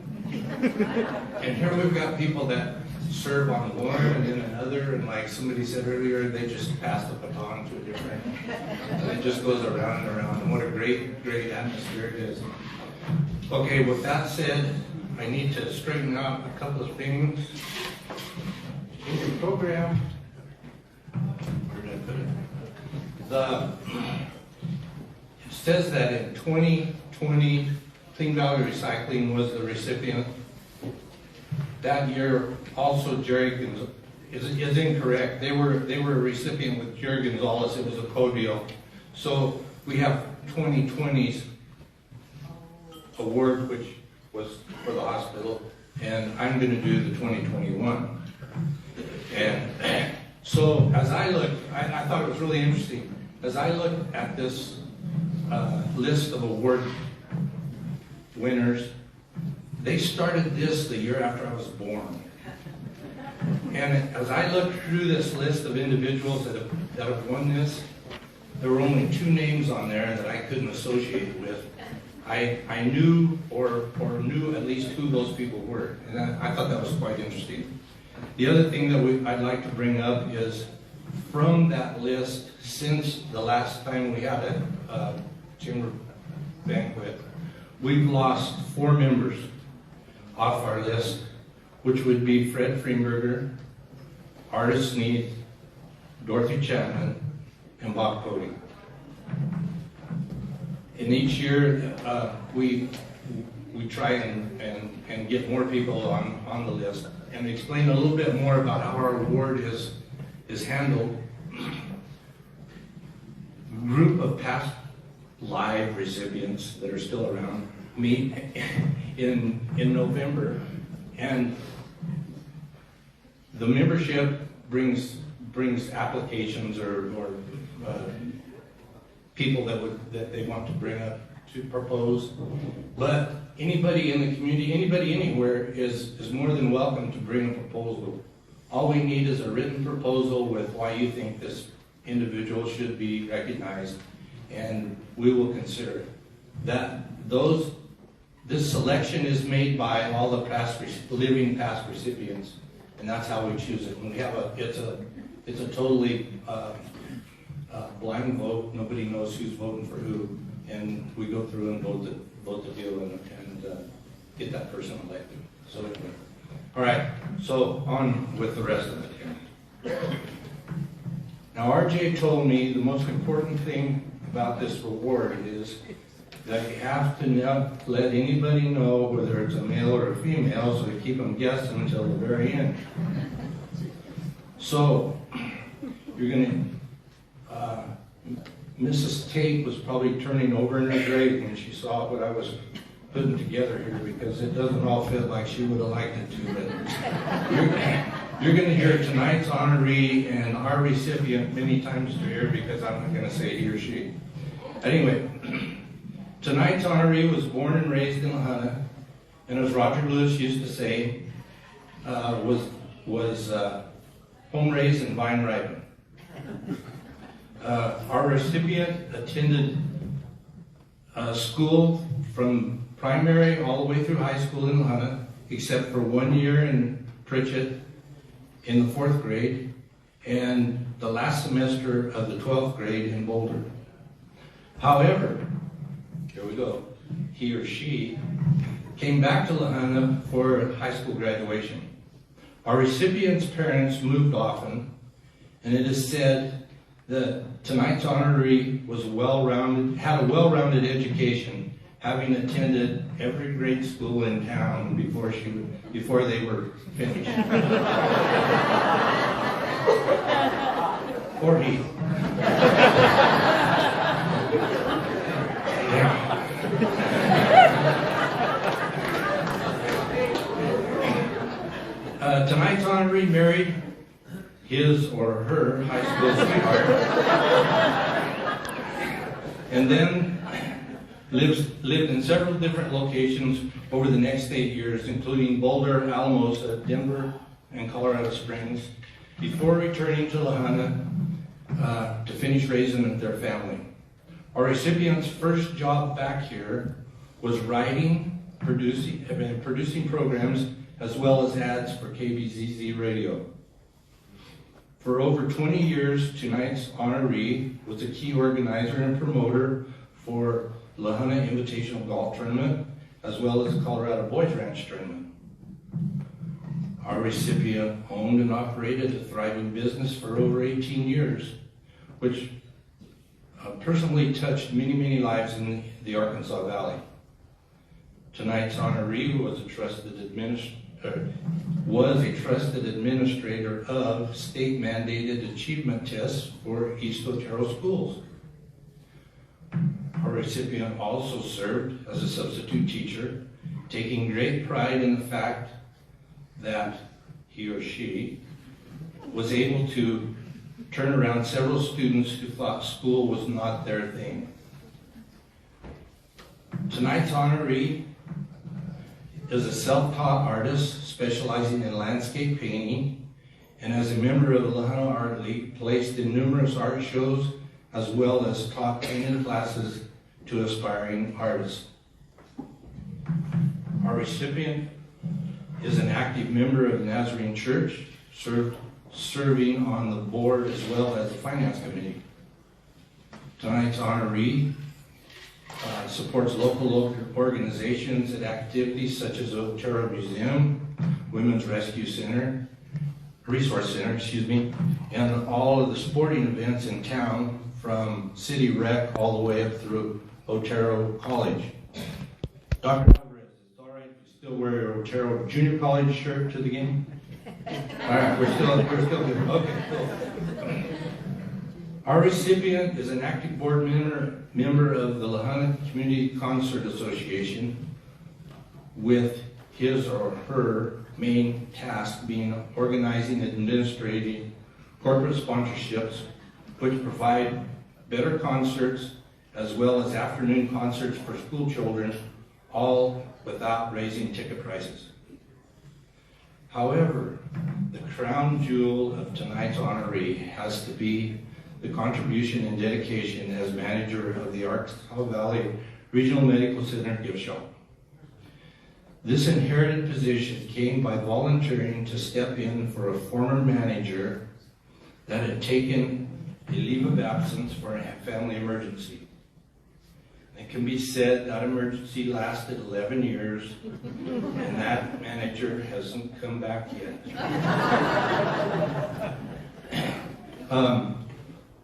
And here we've got people that serve on one and then another, and like somebody said earlier, they just pass the baton to a different, and it just goes around and around, and what a great atmosphere it is. Okay, with that said, I need to straighten out a couple of things in your program. Where did I put it? It says that in 2020, Clean Valley Recycling was the recipient. That year, also Jerry is incorrect. They were a recipient with Jerry Gonzalez. It was a co-deal. So we have 2020's award, which was for the hospital, and I'm going to do the 2021. And so as I look, I thought it was really interesting. As I look at this list of award winners, they started this the year after I was born. And as I looked through this list of individuals that have won this, there were only 2 names on there that I couldn't associate with. I knew or knew at least who those people were, and I thought that was quite interesting. The other thing that I'd like to bring up is from that list, since the last time we had a chamber banquet, we've lost 4 members off our list, which would be Fred Freeberger, Artis Sneed, Dorothy Chapman, and Bob Cody. In each year, we try and get more people on the list and explain a little bit more about how our award is handled. Group of past live recipients that are still around meet in November, and the membership brings applications or people that they want to bring up to propose. But anybody in the community, anybody anywhere is more than welcome to bring a proposal. All we need is a written proposal with why you think this individual should be recognized, and we will consider it. This selection is made by all the living past recipients, and that's how we choose it. And we have it's a totally blind vote. Nobody knows who's voting for who, and we go through and vote the deal and get that person elected. So anyway, all right. So on with the rest of it here. Now, RJ told me the most important thing about this reward is that you have to not let anybody know whether it's a male or a female, so to keep them guessing until the very end. So, you're going to, Mrs. Tate was probably turning over in her grave when she saw what I was putting together here, because it doesn't all fit like she would have liked it to. But you're going to hear tonight's honoree and our recipient many times to hear, because I'm not going to say he or she. Anyway, tonight's honoree was born and raised in La Junta, and as Roger Lewis used to say, was home raised in Vine Ripen. Our recipient attended school from primary all the way through high school in La Junta, except for 1 year in Pritchett in the 4th grade, and the last semester of the 12th grade in Boulder. However, here we go, he or she came back to La Junta for high school graduation. Our recipient's parents moved often, and it is said that tonight's honoree was had a well-rounded education, having attended every grade school in town before they were finished. Poor he. Tonight's honoree married his or her high school sweetheart, and then lived in several different locations over the next 8 years, including Boulder, Alamosa, Denver, and Colorado Springs, before returning to La Junta to finish raising their family. Our recipient's first job back here was writing, producing programs, as well as ads for KBZZ radio. For over 20 years, tonight's honoree was a key organizer and promoter for La Junta Invitational Golf Tournament, as well as the Colorado Boys Ranch Tournament. Our recipient owned and operated a thriving business for over 18 years, which personally touched many, many lives in the Arkansas Valley. Tonight's honoree was a trusted administrator of state-mandated achievement tests for East Otero schools. Our recipient also served as a substitute teacher, taking great pride in the fact that he or she was able to turn around several students who thought school was not their thing. Tonight's honoree is a self-taught artist specializing in landscape painting, and as a member of the La Junta Art League, placed in numerous art shows, as well as taught painting classes to aspiring artists. Our recipient is an active member of the Nazarene Church, serving on the board as well as the finance committee. Tonight's honoree supports local organizations and activities such as Otero Museum, Women's Rescue Center, Resource Center, and all of the sporting events in town, from City Rec all the way up through Otero College. Dr. Alvarez, is it all right if you still wear your Otero Junior College shirt to the game? All right, we're still good. Okay, cool. Our recipient is an active board member of the La Junta Community Concert Association, with his or her main task being organizing and administrating corporate sponsorships, which provide better concerts as well as afternoon concerts for school children, all without raising ticket prices. However, the crown jewel of tonight's honoree has to be the contribution and dedication as manager of the Arkansas Valley Regional Medical Center gift shop. This inherited position came by volunteering to step in for a former manager that had taken a leave of absence for a family emergency. It can be said that emergency lasted 11 years, and that manager hasn't come back yet.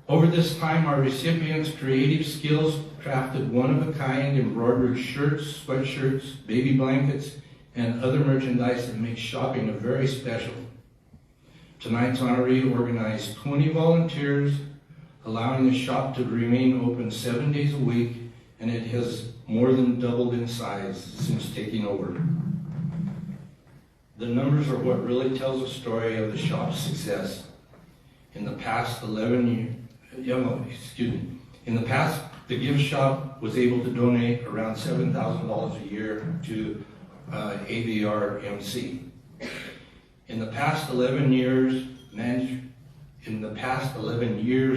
Over this time, our recipients' creative skills crafted one-of-a-kind embroidered shirts, sweatshirts, baby blankets, and other merchandise that makes shopping a very special. Tonight's honoree organized 20 volunteers, allowing the shop to remain open 7 days a week, and it has more than doubled in size since taking over. The numbers are what really tells the story of the shop's success. In the past 11 years, in the past, the gift shop was able to donate around $7,000 a year to AVRMC. In the past 11 years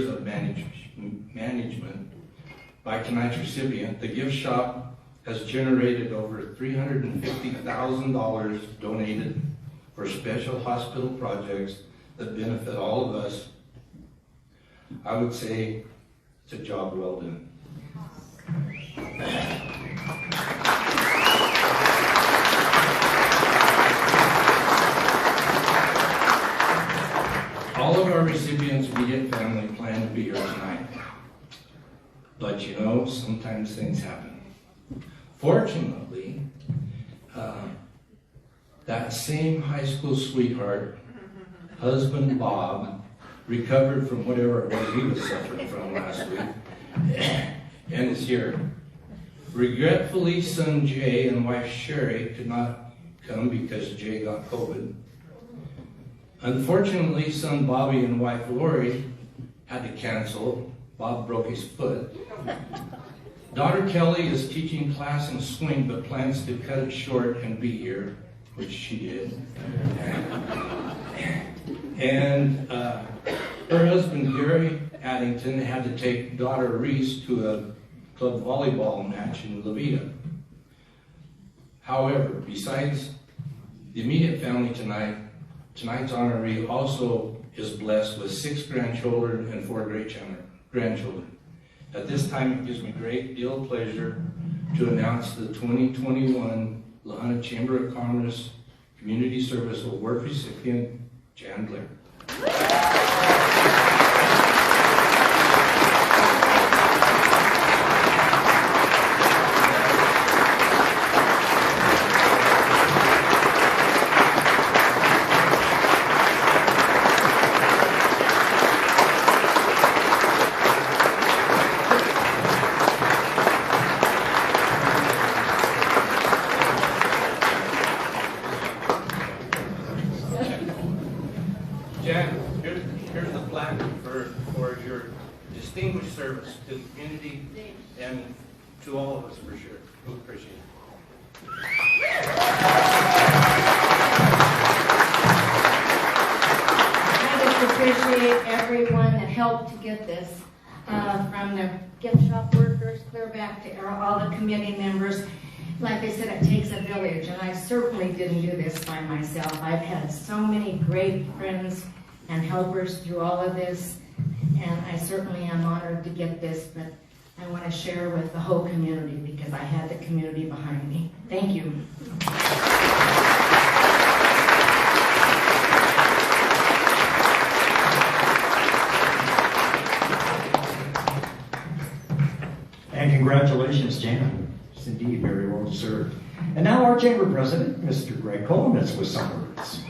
of management by tonight's recipient, the gift shop has generated over $350,000 donated for special hospital projects that benefit all of us. I would say it's a job well done. All of our recipients' immediate family plan to be here tonight. But you know, sometimes things happen. Fortunately, that same high school sweetheart, husband Bob, recovered from whatever it was he was suffering from last week, and is here. Regretfully, son Jay and wife Sherry could not come because Jay got COVID. Unfortunately, son Bobby and wife Lori had to cancel. Bob broke his foot. Daughter Kelly is teaching class in swing, but plans to cut it short and be here, which she did. And her husband Gary Addington had to take daughter Reese to a club volleyball match in La Vida. However, besides the immediate family tonight, tonight's honoree also is blessed with 6 grandchildren and 4 great-grandchildren. At this time, it gives me a great deal of pleasure to announce the 2021 La Junta Chamber of Commerce Community Service Award recipient, Jan Blair. To the community and to all of us, for sure. We appreciate it. I just appreciate everyone that helped to get this, from the gift shop workers clear back to all the committee members. Like I said, it takes a village, and I certainly didn't do this by myself. I've had so many great friends and helpers through all of this. And I certainly am honored to get this, but I want to share with the whole community because I had the community behind me. Thank you. And congratulations, Jan. It's indeed very well deserved. And now our chamber president, Mr. Greg Coleman, with some words.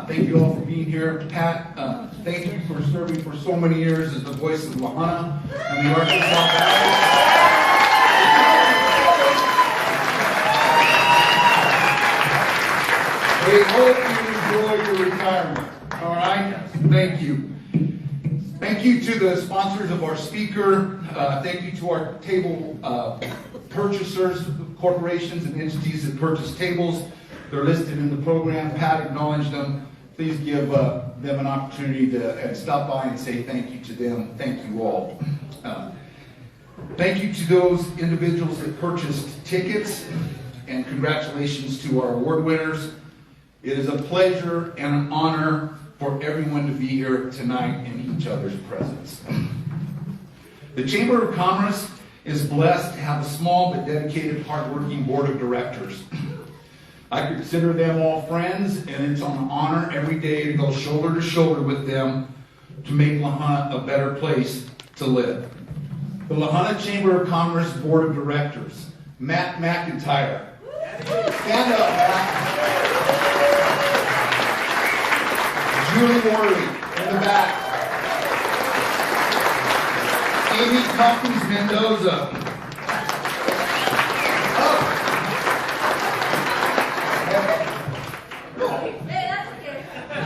Thank you all for being here. Pat, thank you for serving for so many years as the voice of La Junta and the Arkansas Valley. We hope you enjoy your retirement. All right? Thank you. Thank you to the sponsors of our speaker. Thank you to our table purchasers, corporations and entities that purchase tables. They're listed in the program. Pat acknowledged them. Please give them an opportunity to stop by and say thank you to them. Thank you all. Thank you to those individuals that purchased tickets, and congratulations to our award winners. It is a pleasure and an honor for everyone to be here tonight in each other's presence. The Chamber of Commerce is blessed to have a small but dedicated, hardworking board of directors. I consider them all friends, and it's an honor every day to go shoulder to shoulder with them to make La Junta a better place to live. The La Junta Chamber of Commerce Board of Directors. Matt McIntyre. Stand up, Matt. Julie Worley in the back. Amy Tompkins Mendoza.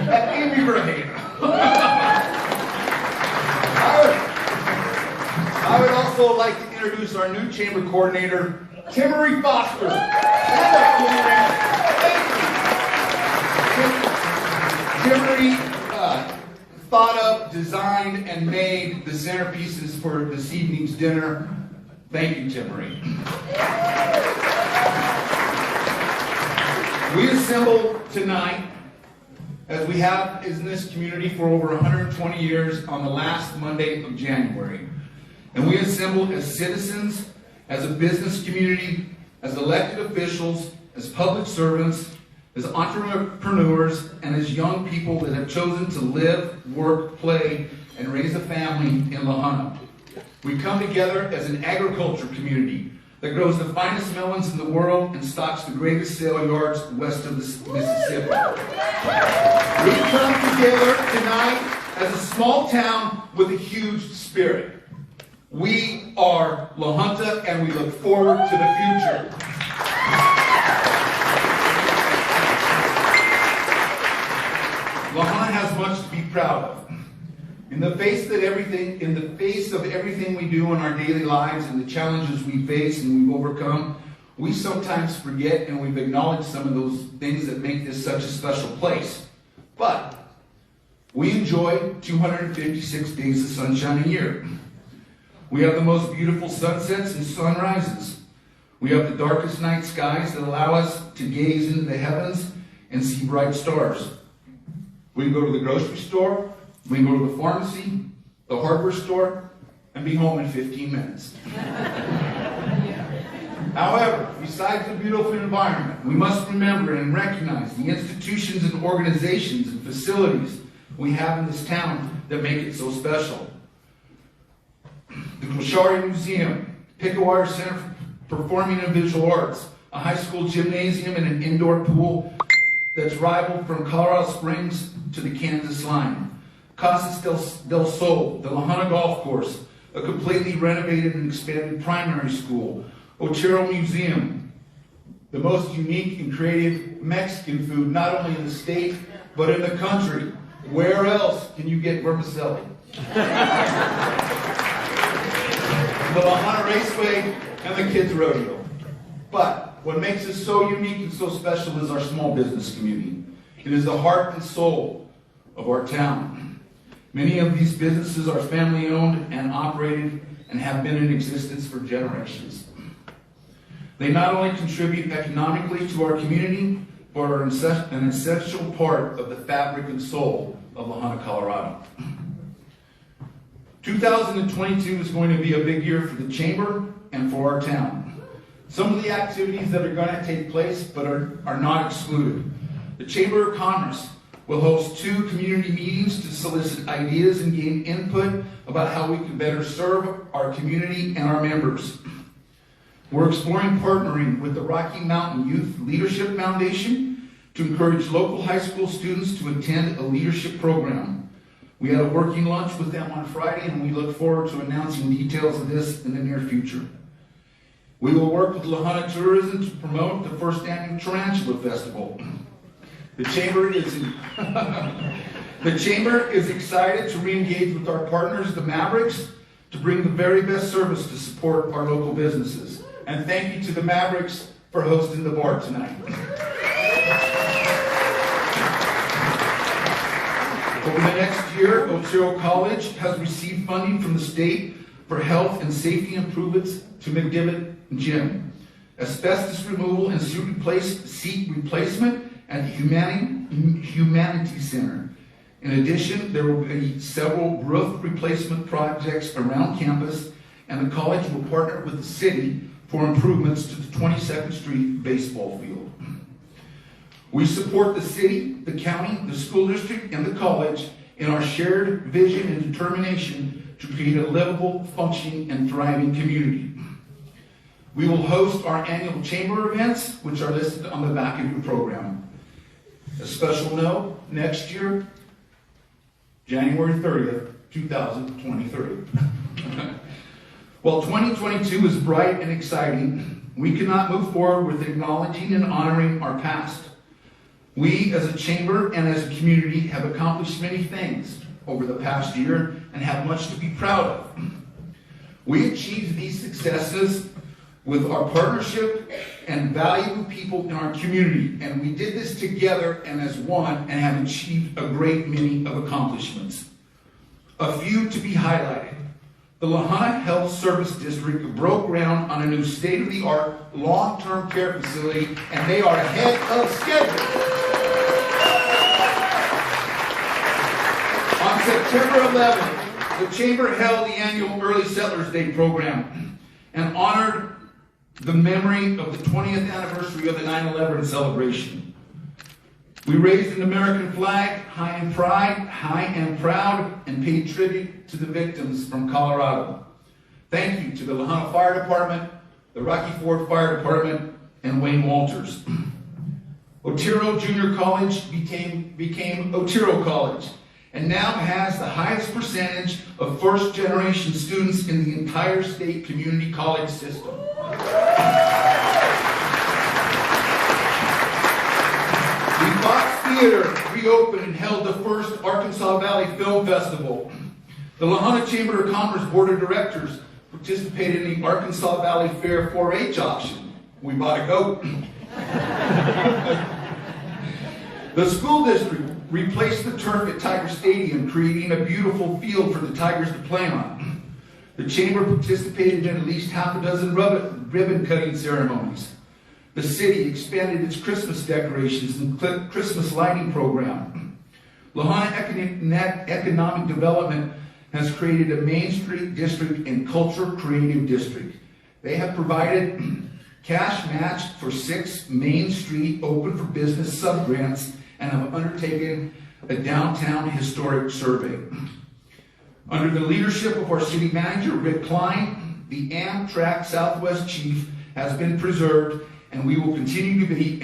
Amy Brahim. I would also like to introduce our new chamber coordinator, Timmery Foster. Timmery thought up, designed, and made the centerpieces for this evening's dinner. Thank you, Timmery. We assembled tonight, as we have in this community for over 120 years, on the last Monday of January. And we assembled as citizens, as a business community, as elected officials, as public servants, as entrepreneurs, and as young people that have chosen to live, work, play, and raise a family in La Junta. We come together as an agriculture community that grows the finest melons in the world and stocks the greatest sale yards west of the Mississippi. We come together tonight as a small town with a huge spirit. We are La Junta, and we look forward to the future. La Junta has much to be proud of. In the face of everything we do in our daily lives and the challenges we face and we've overcome, we sometimes forget, and we've acknowledged some of those things that make this such a special place. But we enjoy 256 days of sunshine a year. We have the most beautiful sunsets and sunrises. We have the darkest night skies that allow us to gaze into the heavens and see bright stars. We can go to the grocery store, we can go to the pharmacy, the hardware store, and be home in 15 minutes. However, besides the beautiful environment, we must remember and recognize the institutions and organizations and facilities we have in this town that make it so special. The Koshari Museum, Pickawire Center for Performing and Visual Arts, a high school gymnasium and an indoor pool that's rivaled from Colorado Springs to the Kansas line. Casas del Sol, the La Junta Golf Course, a completely renovated and expanded primary school. Otero Museum, the most unique and creative Mexican food, not only in the state, but in the country. Where else can you get vermicelli? The La Junta Raceway and the Kids Rodeo. But what makes us so unique and so special is our small business community. It is the heart and soul of our town. Many of these businesses are family owned and operated and have been in existence for generations. They not only contribute economically to our community, but are an essential part of the fabric and soul of La Junta, Colorado. 2022 is going to be a big year for the Chamber and for our town. Some of the activities that are going to take place but are not excluded. The Chamber of Commerce will host 2 community meetings to solicit ideas and gain input about how we can better serve our community and our members. We're exploring partnering with the Rocky Mountain Youth Leadership Foundation to encourage local high school students to attend a leadership program. We had a working lunch with them on Friday, and we look forward to announcing details of this in the near future. We will work with La Junta Tourism to promote the first annual Tarantula Festival. The Chamber is excited to re-engage with our partners, the Mavericks, to bring the very best service to support our local businesses. And thank you to the Mavericks for hosting the bar tonight. Over the next year, Otero College has received funding from the state for health and safety improvements to McDivitt Gym, asbestos removal and seat replacement at the Humanity Center. In addition, there will be several roof replacement projects around campus, and the college will partner with the city for improvements to the 22nd Street baseball field. We support the city, the county, the school district, and the college in our shared vision and determination to create a livable, functioning, and thriving community. We will host our annual chamber events, which are listed on the back of your program. A special note, next year, January 30th, 2023. While 2022 is bright and exciting, we cannot move forward with acknowledging and honoring our past. We, as a chamber and as a community, have accomplished many things over the past year and have much to be proud of. We achieved these successes with our partnership and valuable people in our community, and we did this together and as one and have achieved a great many of accomplishments. A few to be highlighted. The La Junta Health Service District broke ground on a new state-of-the-art long-term care facility, and they are ahead of schedule. On September 11th, the Chamber held the annual Early Settlers Day program and honored the memory of the 20th anniversary of the 9/11 celebration. We raised an American flag high in pride, high and proud, and paid tribute to the victims from Colorado. Thank you to the La Junta Fire Department, the Rocky Ford Fire Department, and Wayne Walters. Otero Junior College became Otero College, and now has the highest percentage of first-generation students in the entire state community college system. The Fox Theater reopened and held the first Arkansas Valley Film Festival. The La Junta Chamber of Commerce Board of Directors participated in the Arkansas Valley Fair 4-H auction. We bought a goat. The school district replaced the turf at Tiger Stadium, creating a beautiful field for the Tigers to play on. The chamber participated in at least half a dozen ribbon cutting ceremonies. The city expanded its Christmas decorations and Christmas lighting program. La Junta Economic Development has created a Main Street District and Culture Creative District. They have provided cash match for 6 Main Street open for business sub-grants and have undertaken a downtown historic survey. Under the leadership of our city manager, Rick Klein, the Amtrak Southwest Chief has been preserved and will continue to be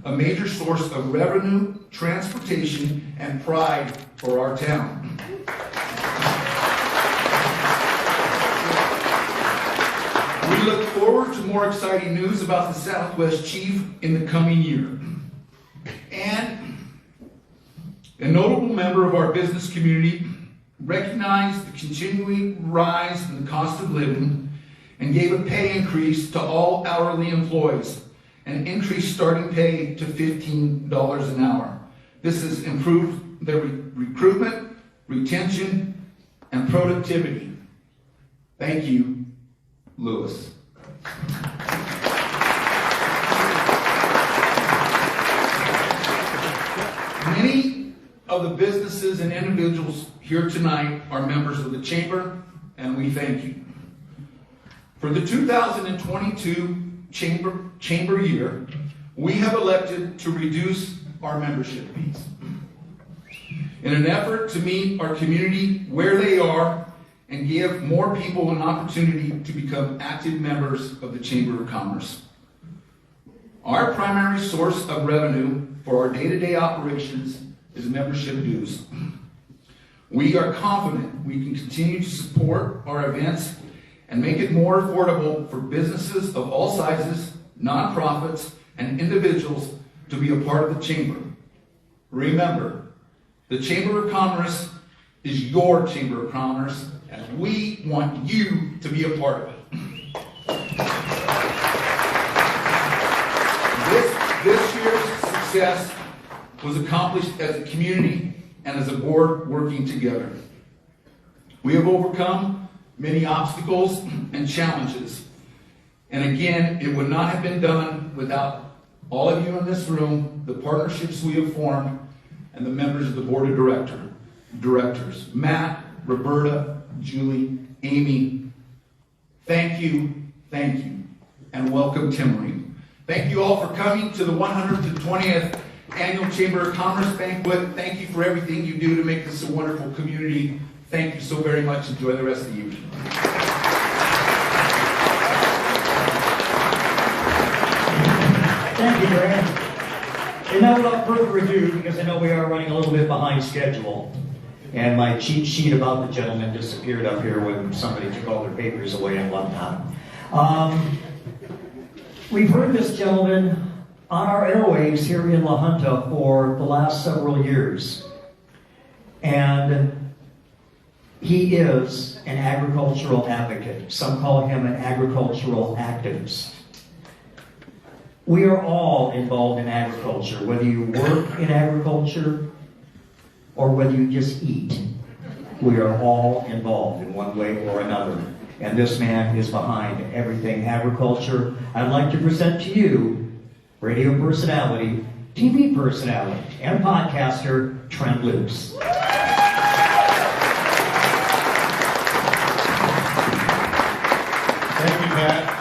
a major source of revenue, transportation, and pride for our town. We look forward to more exciting news about the Southwest Chief in the coming year. And a notable member of our business community recognized the continuing rise in the cost of living and gave a pay increase to all hourly employees, and increased starting pay to $15 an hour. This has improved their recruitment, retention, and productivity. Thank you, Lewis. Many of the businesses and individuals here tonight are members of the Chamber, and we thank you. For the 2022 Chamber year, we have elected to reduce our membership fees in an effort to meet our community where they are and give more people an opportunity to become active members of the Chamber of Commerce. Our primary source of revenue for our day-to-day operations is membership dues. We are confident we can continue to support our events and make it more affordable for businesses of all sizes, nonprofits, and individuals to be a part of the Chamber. Remember, the Chamber of Commerce is your Chamber of Commerce, and we want you to be a part of it. This year's success was accomplished as a community and as a board working together. We have overcome many obstacles and challenges. And again, it would not have been done without all of you in this room, the partnerships we have formed, and the members of the board of directors. Matt, Roberta, Julie, Amy, thank you, and welcome Timmery. Thank you all for coming to the 120th Annual Chamber of Commerce Banquet. Thank you for everything you do to make this a wonderful community. Thank you so very much. Enjoy the rest of the evening. Thank you, Grant. And now without further ado, because I know we are running a little bit behind schedule, and my cheat sheet about the gentleman disappeared up here when somebody took all their papers away and whatnot. We've heard this gentleman on our airwaves here in La Junta for the last several years. And he is an agricultural advocate. Some call him an agricultural activist. We are all involved in agriculture, whether you work in agriculture or whether you just eat. We are all involved in one way or another. And this man is behind everything agriculture. I'd like to present to you radio personality, TV personality, and podcaster, Trent Luce. Thank you, Pat.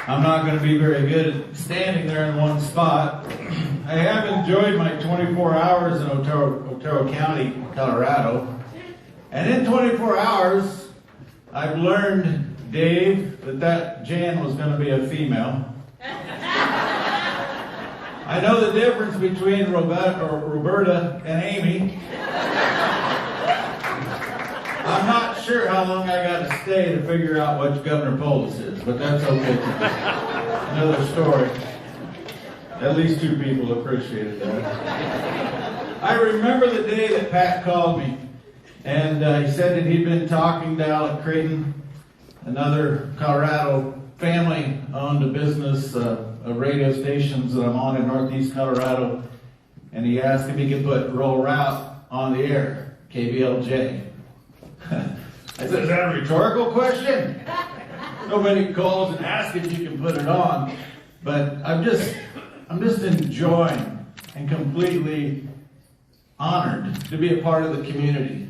I'm not going to be very good at standing there in one spot. I have enjoyed my 24 hours in Otero County, Colorado. And in 24 hours, I've learned, Dave, that Jan was going to be a female. I know the difference between Roberta and Amy. I'm not sure how long I got to stay to figure out what Governor Polis is, but that's okay. Another story. At least two people appreciated that. I remember the day that Pat called me, and he said that he'd been talking down at Creighton, another Colorado family owned a business of radio stations that I'm on in Northeast Colorado, and he asked if he could put Rural Route on the air, KBLJ. I said, is that a rhetorical question? Nobody calls and asks if you can put it on. But I'm just enjoying and completely honored to be a part of the community.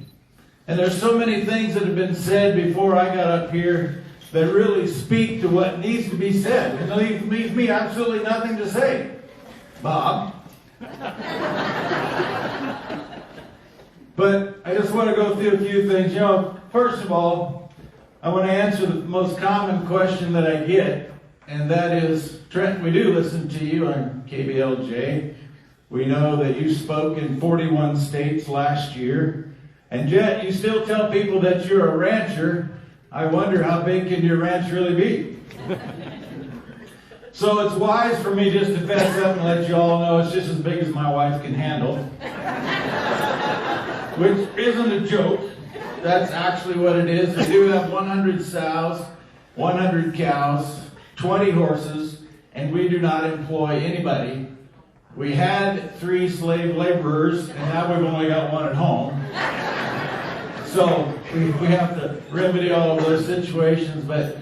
And there's so many things that have been said before I got up here that really speak to what needs to be said. And leaves me absolutely nothing to say. Bob. But I just want to go through a few things. You know, first of all, I want to answer the most common question that I get, and that is, Trent, we do listen to you on KBLJ. We know that you spoke in 41 states last year, and yet you still tell people that you're a rancher. I wonder how big can your ranch really be? So it's wise for me just to fess up and let you all know it's just as big as my wife can handle. Which isn't a joke. That's actually what it is. We do have 100 sows, 100 cows, 20 horses, and we do not employ anybody. We had 3 slave laborers, and now we've only got 1 at home. So we have to remedy all of those situations. But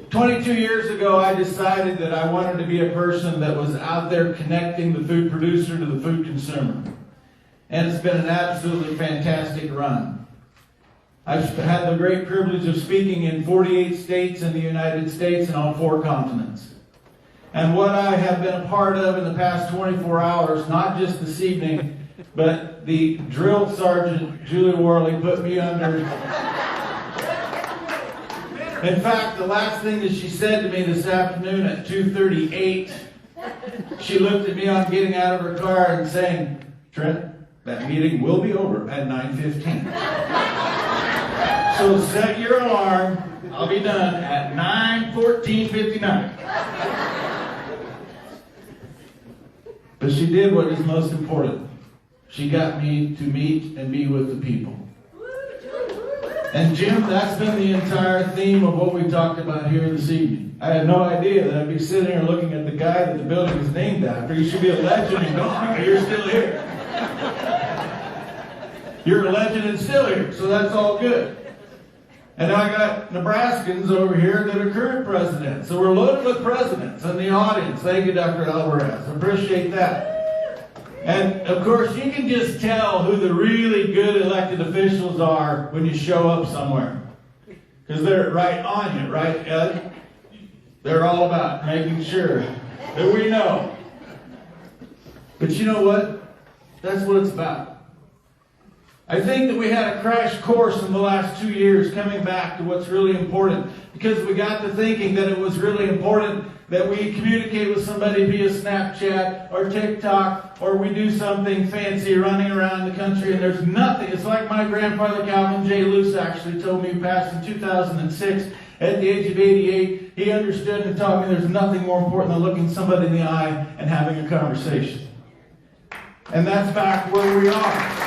22 years ago, I decided that I wanted to be a person that was out there connecting the food producer to the food consumer. And it's been an absolutely fantastic run. I've had the great privilege of speaking in 48 states in the United States and on 4 continents. And what I have been a part of in the past 24 hours, not just this evening, but the drill sergeant, Julie Worley, put me under. In fact, the last thing that she said to me this afternoon at 2:38, she looked at me on getting out of her car and saying, Trent, that meeting will be over at 9:15. So set your alarm. I'll be done at 9:14:59. But she did what is most important. She got me to meet and be with the people. And Jim, that's been the entire theme of what we talked about here this evening. I had no idea that I'd be sitting here looking at the guy that the building is named after. You should be a legend and go, you're still here. You're a legend and still here, so that's all good. And now I got Nebraskans over here that are current presidents. So we're loaded with presidents in the audience. Thank you, Dr. Alvarez. Appreciate that. And of course, you can just tell who the really good elected officials are when you show up somewhere. Because they're right on you, right, Ed? They're all about making sure that we know. But you know what? That's what it's about. I think that we had a crash course in the last 2 years coming back to what's really important, because we got to thinking that it was really important that we communicate with somebody via Snapchat or TikTok, or we do something fancy running around the country, and there's nothing. It's like my grandfather Calvin J. Luce actually told me, who passed in 2006 at the age of 88. He understood and taught me there's nothing more important than looking somebody in the eye and having a conversation. And that's back where we are.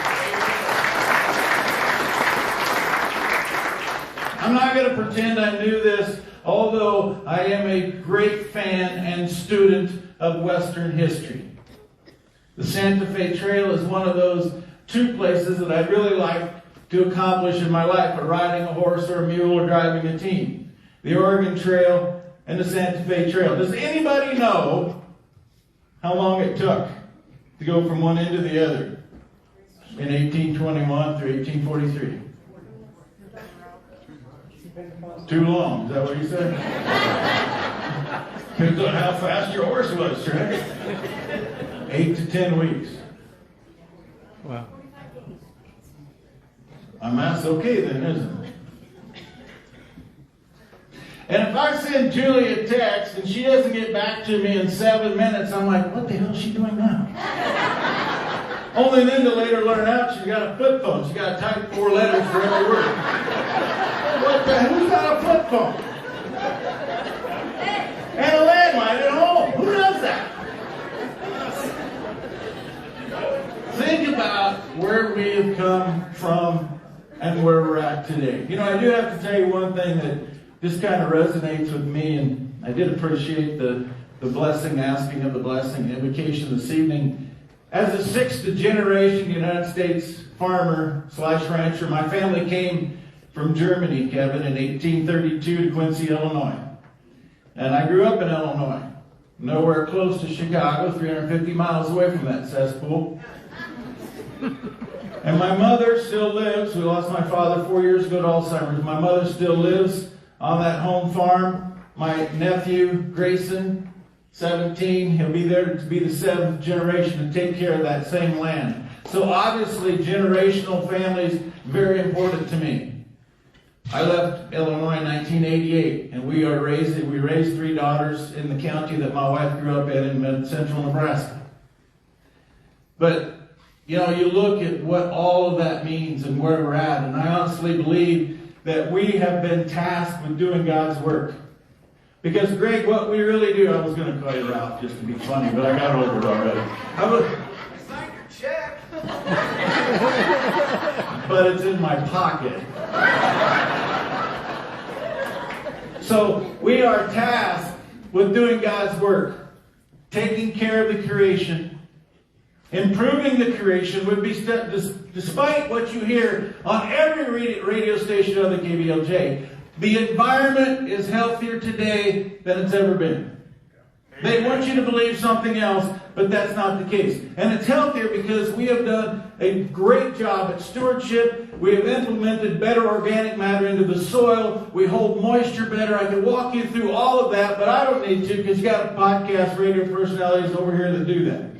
I'm not going to pretend I knew this, although I am a great fan and student of Western history. The Santa Fe Trail is one of those two places that I'd really like to accomplish in my life, or riding a horse or a mule or driving a team. The Oregon Trail and the Santa Fe Trail. Does anybody know how long it took to go from one end to the other in 1821 through 1843? Too long, is that what you said? Depends on how fast your horse was, right? 8 to 10 weeks. Wow. My math's okay then, isn't it? And if I send Julie a text and she doesn't get back to me in 7 minutes, I'm like, what the hell is she doing now? Only then to later learn out she's got a flip phone. She's got to type 4 letters for every word. What the hell? Who's got a flip phone? And a landline at home. Who does that? Think about where we have come from and where we're at today. You know, I do have to tell you one thing that just kind of resonates with me, and I did appreciate the blessing, asking of the blessing, invocation this evening. As a 6th generation United States farmer / rancher, my family came from Germany, Kevin, in 1832 to Quincy, Illinois. And I grew up in Illinois, nowhere close to Chicago, 350 miles away from that cesspool. And my mother still lives. We lost my father 4 years ago to Alzheimer's. My mother still lives on that home farm. My nephew, Grayson, 17, he'll be there to be the 7th generation to take care of that same land. So obviously, generational families, very important to me. I left Illinois in 1988, and we raised 3 daughters in the county that my wife grew up in central Nebraska. But, you know, you look at what all of that means and where we're at, and I honestly believe that we have been tasked with doing God's work. Because, Greg, what we really do, I was going to call you Ralph just to be funny, but I got over it already. Sign your check. But it's in my pocket. So we are tasked with doing God's work, taking care of the creation, improving the creation. Would be despite what you hear on every radio station on the KBLJ, the environment is healthier today than it's ever been. They want you to believe something else, but that's not the case. And it's healthier because we have done a great job at stewardship. We have implemented better organic matter into the soil. We hold moisture better. I could walk you through all of that, but I don't need to because you got podcast radio personalities over here that do that.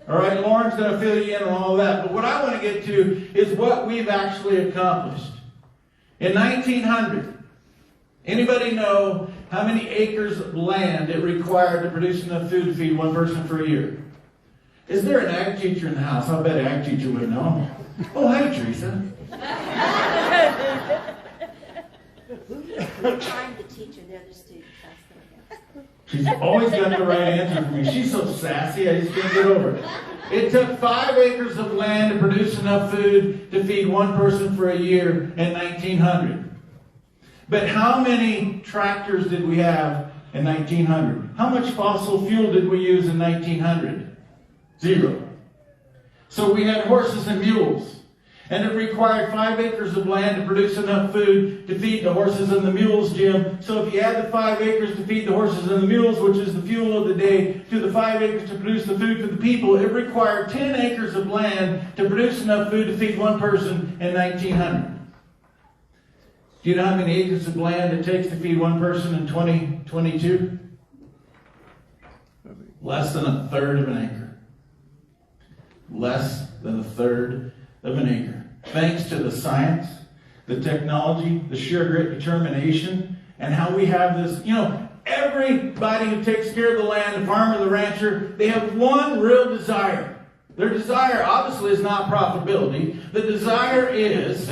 All right, Lauren's going to fill you in on all of that. But what I want to get to is what we've actually accomplished. In 1900, anybody know how many acres of land it required to produce enough food to feed one person for a year? Is there an ag teacher in the house? I bet an ag teacher would know. Oh, hi, Teresa. I'm trying to teach the other students. She's always got the right answer for me. She's so sassy, I just can't get over it. It took 5 acres of land to produce enough food to feed one person for a year in 1900. But how many tractors did we have in 1900? How much fossil fuel did we use in 1900? 0. So we had horses and mules. And it required 5 acres of land to produce enough food to feed the horses and the mules, Jim. So if you add the 5 acres to feed the horses and the mules, which is the fuel of the day, to the 5 acres to produce the food for the people, it required 10 acres of land to produce enough food to feed one person in 1900. Do you know how many acres of land it takes to feed one person in 2022? Less than a third of an acre. Less than a third of an acre. Thanks to the science, the technology, the sheer grit, determination, and how we have this, everybody who takes care of the land, the farmer, the rancher, they have one real desire. Their desire obviously is not profitability. The desire is,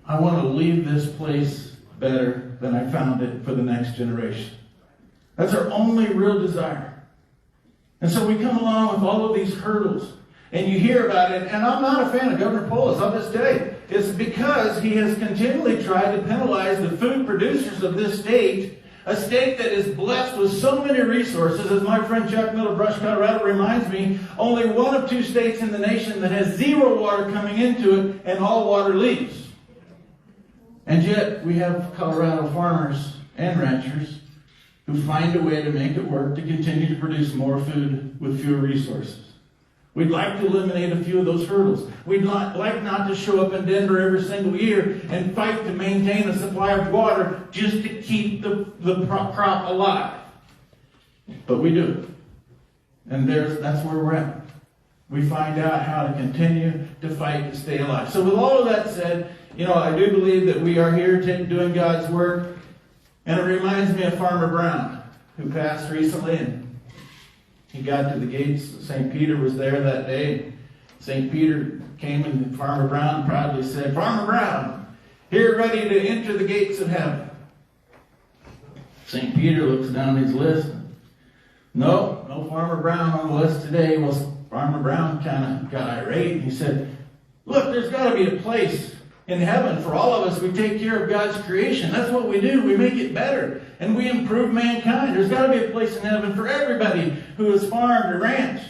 I want to leave this place better than I found it for the next generation. That's our only real desire. And so we come along with all of these hurdles. And you hear about it, and I'm not a fan of Governor Polis, I'll just tell you. It's because he has continually tried to penalize the food producers of this state, a state that is blessed with so many resources. As my friend Chuck Middlebrush, Colorado, reminds me, only one of 2 states in the nation that has 0 water coming into it, and all water leaves. And yet, we have Colorado farmers and ranchers who find a way to make it work to continue to produce more food with fewer resources. We'd like to eliminate a few of those hurdles. We'd like not to show up in Denver every single year and fight to maintain a supply of water just to keep the crop alive. But we do. And that's where we're at. We find out how to continue to fight to stay alive. So with all of that said, I do believe that we are here doing God's work. And it reminds me of Farmer Brown, who passed recently, and he got to the gates. St. Peter was there that day. St. Peter came, and Farmer Brown proudly said, "Farmer Brown, here ready to enter the gates of heaven." St. Peter looks down his list. No Farmer Brown on the list today. Well, Farmer Brown kind of got irate, and he said, "Look, there's got to be a place in heaven for all of us. We take care of God's creation. That's what we do. We make it better. And we improve mankind. There's got to be a place in heaven for everybody who has farmed or ranched."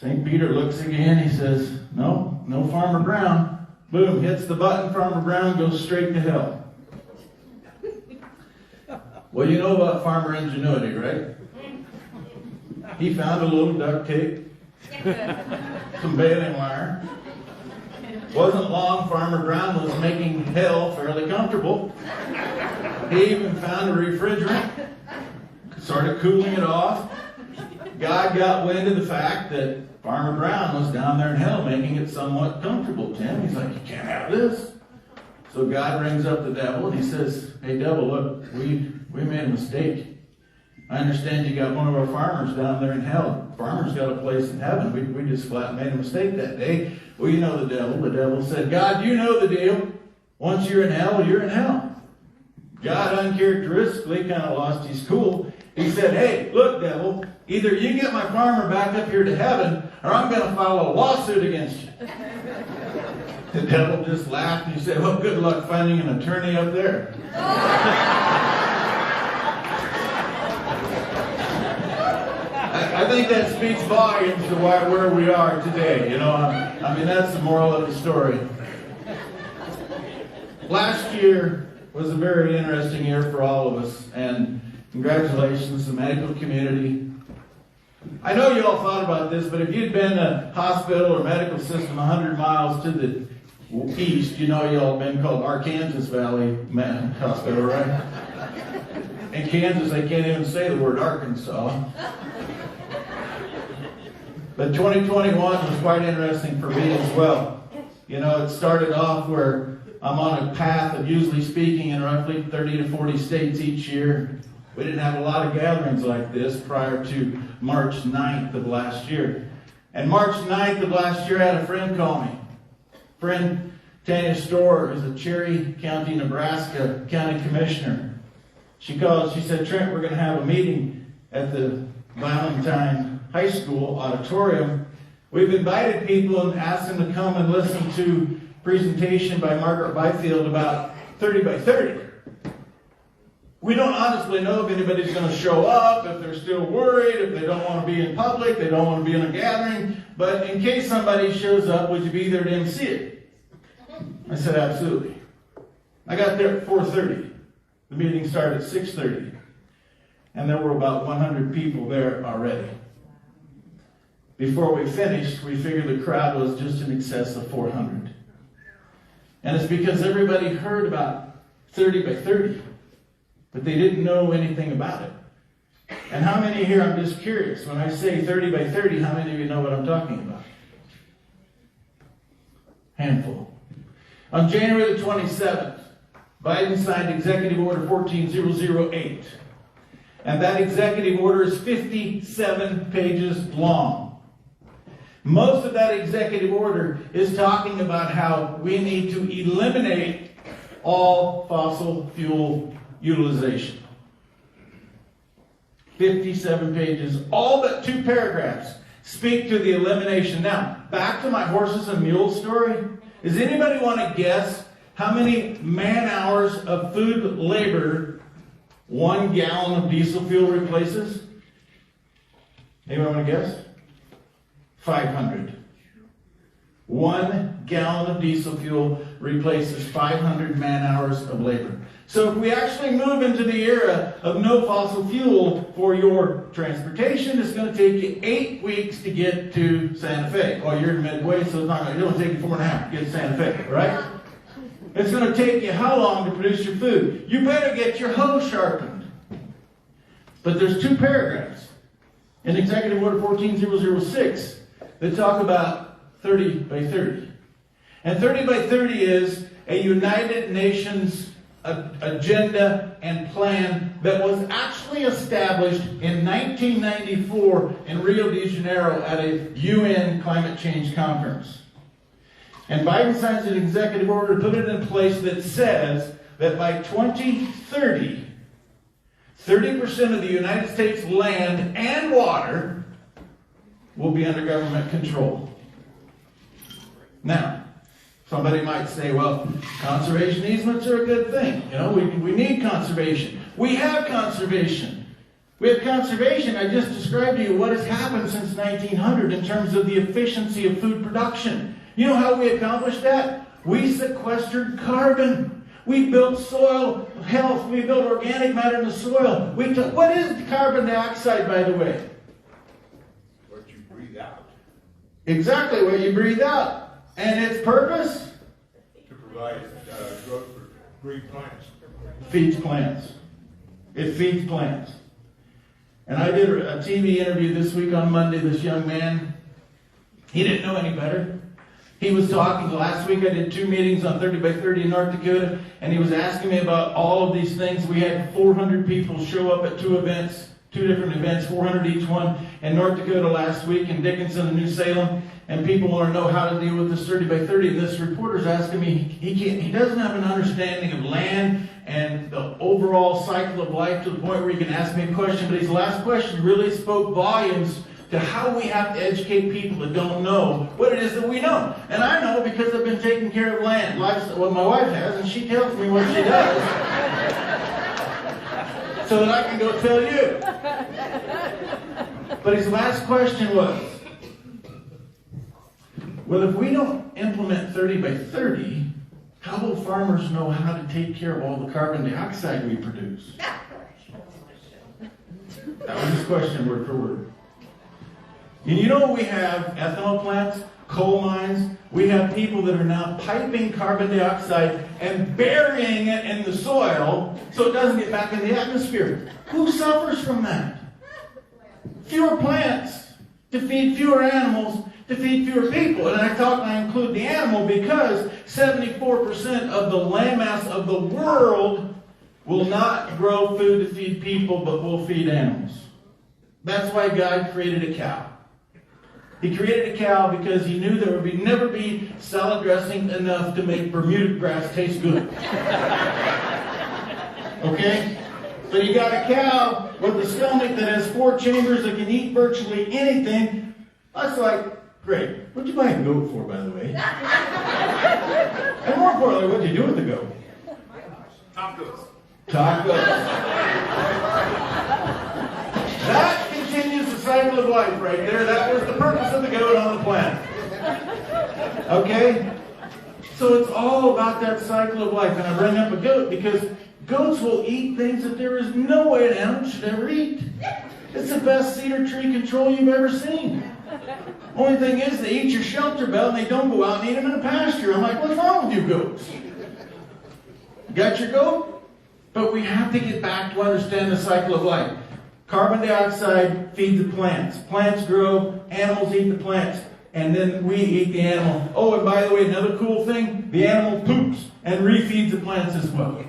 St. Peter looks again. He says, no Farmer Brown. Boom, hits the button. Farmer Brown goes straight to hell. Well, you know about farmer ingenuity, right? He found a little duct tape, some baling wire. Wasn't long, Farmer Brown was making hell fairly comfortable. He even found a refrigerant, started cooling it off. God got wind of the fact that Farmer Brown was down there in hell making it somewhat comfortable, Tim. He's like, "You can't have this." So God rings up the devil and he says, "Hey, devil, look, we made a mistake. I understand you got one of our farmers down there in hell. Farmer's got a place in heaven. We just flat made a mistake that day." Well, you know the devil. The devil said, "God, you know the deal. Once you're in hell, you're in hell." God uncharacteristically kind of lost his cool. He said, "Hey, look, devil, either you get my farmer back up here to heaven, or I'm going to file a lawsuit against you." The devil just laughed and he said, "Well, good luck finding an attorney up there." I think that speaks volumes to where we are today. That's the moral of the story. Last year was a very interesting year for all of us, and congratulations to the medical community. I know you all thought about this, but if you'd been a hospital or medical system 100 miles to the east, you all been called Arkansas Valley Hospital, right? In Kansas, they can't even say the word Arkansas. But 2021 was quite interesting for me as well. It started off where I'm on a path of usually speaking in roughly 30 to 40 states each year. We didn't have a lot of gatherings like this prior to March 9th of last year. And March 9th of last year, I had a friend call me. Friend Tanya Storer is a Cherry County, Nebraska County Commissioner. She called, she said, "Trent, we're going to have a meeting at the Valentine High School auditorium. We've invited people and asked them to come and listen to a presentation by Margaret Byfield about 30 by 30. We don't honestly know if anybody's going to show up, if they're still worried, if they don't want to be in public, they don't want to be in a gathering. But in case somebody shows up, would you be there to MC it? I said, absolutely. I got there at 4:30. The meeting started at 6:30. And there were about 100 people there already. Before we finished, we figured the crowd was just in excess of 400. And it's because everybody heard about 30 by 30, but they didn't know anything about it. And how many here, I'm just curious, when I say 30 by 30, how many of you know what I'm talking about? Handful. On January the 27th, Biden signed Executive Order 14008. And that executive order is 57 pages long. Most of that executive order is talking about how we need to eliminate all fossil fuel utilization. 57 pages, all but 2 paragraphs speak to the elimination. Now, back to my horses and mules story. Does anybody want to guess how many man-hours of food labor 1 gallon of diesel fuel replaces? Anyone want to guess? 500. 1 gallon of diesel fuel replaces 500 man-hours of labor. So if we actually move into the era of no fossil fuel for your transportation, it's going to take you 8 weeks to get to Santa Fe. Oh, you're in Midway, so it's not going to take you 4.5 to get to Santa Fe, right? It's going to take you how long to produce your food? You better get your hoe sharpened. But there's 2 paragraphs in Executive Order 14006 that talk about 30 by 30. And 30 by 30 is a United Nations agenda and plan that was actually established in 1994 in Rio de Janeiro at a UN climate change conference. And Biden signs an executive order to put it in place that says that by 2030, 30% of the United States land and water will be under government control. Now, somebody might say, well, conservation easements are a good thing. You know, we need conservation. We have conservation. We have conservation. I just described to you what has happened since 1900 in terms of the efficiency of food production. You know how we accomplished that? We sequestered carbon. We built soil health. We built organic matter in the soil. What is carbon dioxide, by the way? What you breathe out. Exactly what you breathe out. And its purpose? To provide growth for green plants. Feeds plants. It feeds plants. And I did a TV interview this week on Monday. This young man, he didn't know any better. He was talking last week. I did 2 meetings on 30 by 30 in North Dakota, and he was asking me about all of these things. We had 400 people show up at 2 events, 2 different events, 400 each one, in North Dakota last week, in Dickinson and New Salem. And people want to know how to deal with this 30 by 30. And this reporter's asking me, he doesn't have an understanding of land and the overall cycle of life to the point where he can ask me a question. But his last question really spoke volumes to how we have to educate people that don't know what it is that we know. And I know because I've been taking care of land. Well, my wife has, and she tells me what she does so that I can go tell you. But his last question was, well, if we don't implement 30 by 30, how will farmers know how to take care of all the carbon dioxide we produce? That was his question, word for word. And you know we have ethanol plants, coal mines. We have people that are now piping carbon dioxide and burying it in the soil so it doesn't get back in the atmosphere. Who suffers from that? Fewer plants to feed fewer animals to feed fewer people. And I include the animal because 74% of the landmass of the world will not grow food to feed people, but will feed animals. That's why God created a cow. He created a cow because he knew there would never be salad dressing enough to make Bermuda grass taste good. Okay? So you got a cow with a stomach that has 4 chambers that can eat virtually anything. That's like, great. What'd you buy a goat for, by the way? And more importantly, what'd you do with the goat? Tacos. Tacos. That continues the cycle of life right there. That was the purpose of the goat on the planet. Okay? So it's all about that cycle of life. And I bring up a goat because goats will eat things that there is no way an animal should ever eat. It's the best cedar tree control you've ever seen. Only thing is, they eat your shelter belt and they don't go out and eat them in a pasture. I'm like, what's wrong with you goats? Got your goat? But we have to get back to understand the cycle of life. Carbon dioxide feeds the plants. Plants grow, animals eat the plants, and then we eat the animal. Oh, and by the way, another cool thing, the animal poops and refeeds the plants as well.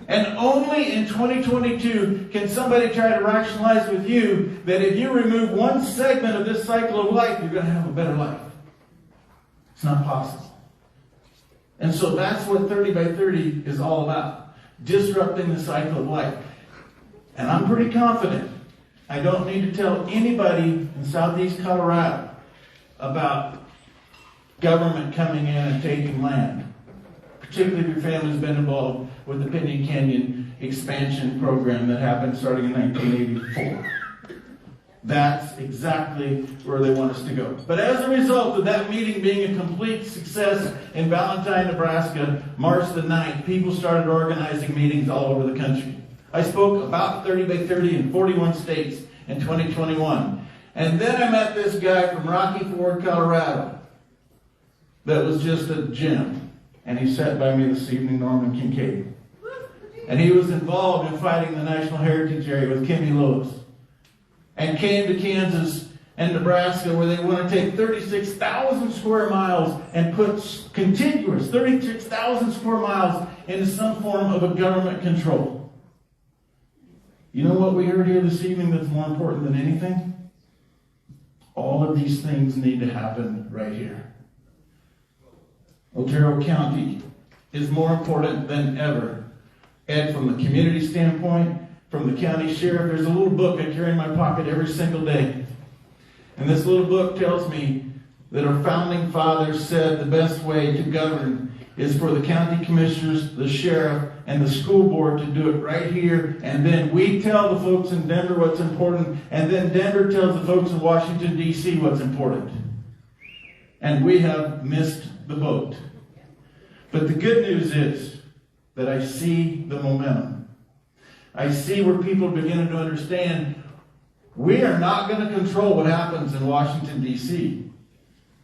And only in 2022 can somebody try to rationalize with you that if you remove one segment of this cycle of life, you're going to have a better life. It's not possible. And so that's what 30 by 30 is all about. Disrupting the cycle of life. And I'm pretty confident I don't need to tell anybody in southeast Colorado about government coming in and taking land. Particularly if your family's been involved with the Pinyon Canyon expansion program that happened starting in 1984. That's exactly where they want us to go. But as a result of that meeting being a complete success in Valentine, Nebraska, March the 9th, people started organizing meetings all over the country. I spoke about 30 by 30 in 41 states in 2021. And then I met this guy from Rocky Ford, Colorado, that was just a gem. And he sat by me this evening, Norman Kincaid. And he was involved in fighting the National Heritage Area with Kimmy Lewis. And came to Kansas and Nebraska where they want to take 36,000 square miles and put contiguous 36,000 square miles into some form of a government control. You know what we heard here this evening that's more important than anything? All of these things need to happen right here. Otero County is more important than ever. And from the community standpoint, from the county sheriff, there's a little book I carry in my pocket every single day. And this little book tells me that our founding fathers said the best way to govern is for the county commissioners, the sheriff, and the school board to do it right here. And then we tell the folks in Denver what's important. And then Denver tells the folks in Washington, D.C. what's important. And we have missed the boat. But the good news is that I see the momentum. I see where people are beginning to understand we are not going to control what happens in Washington, D.C.,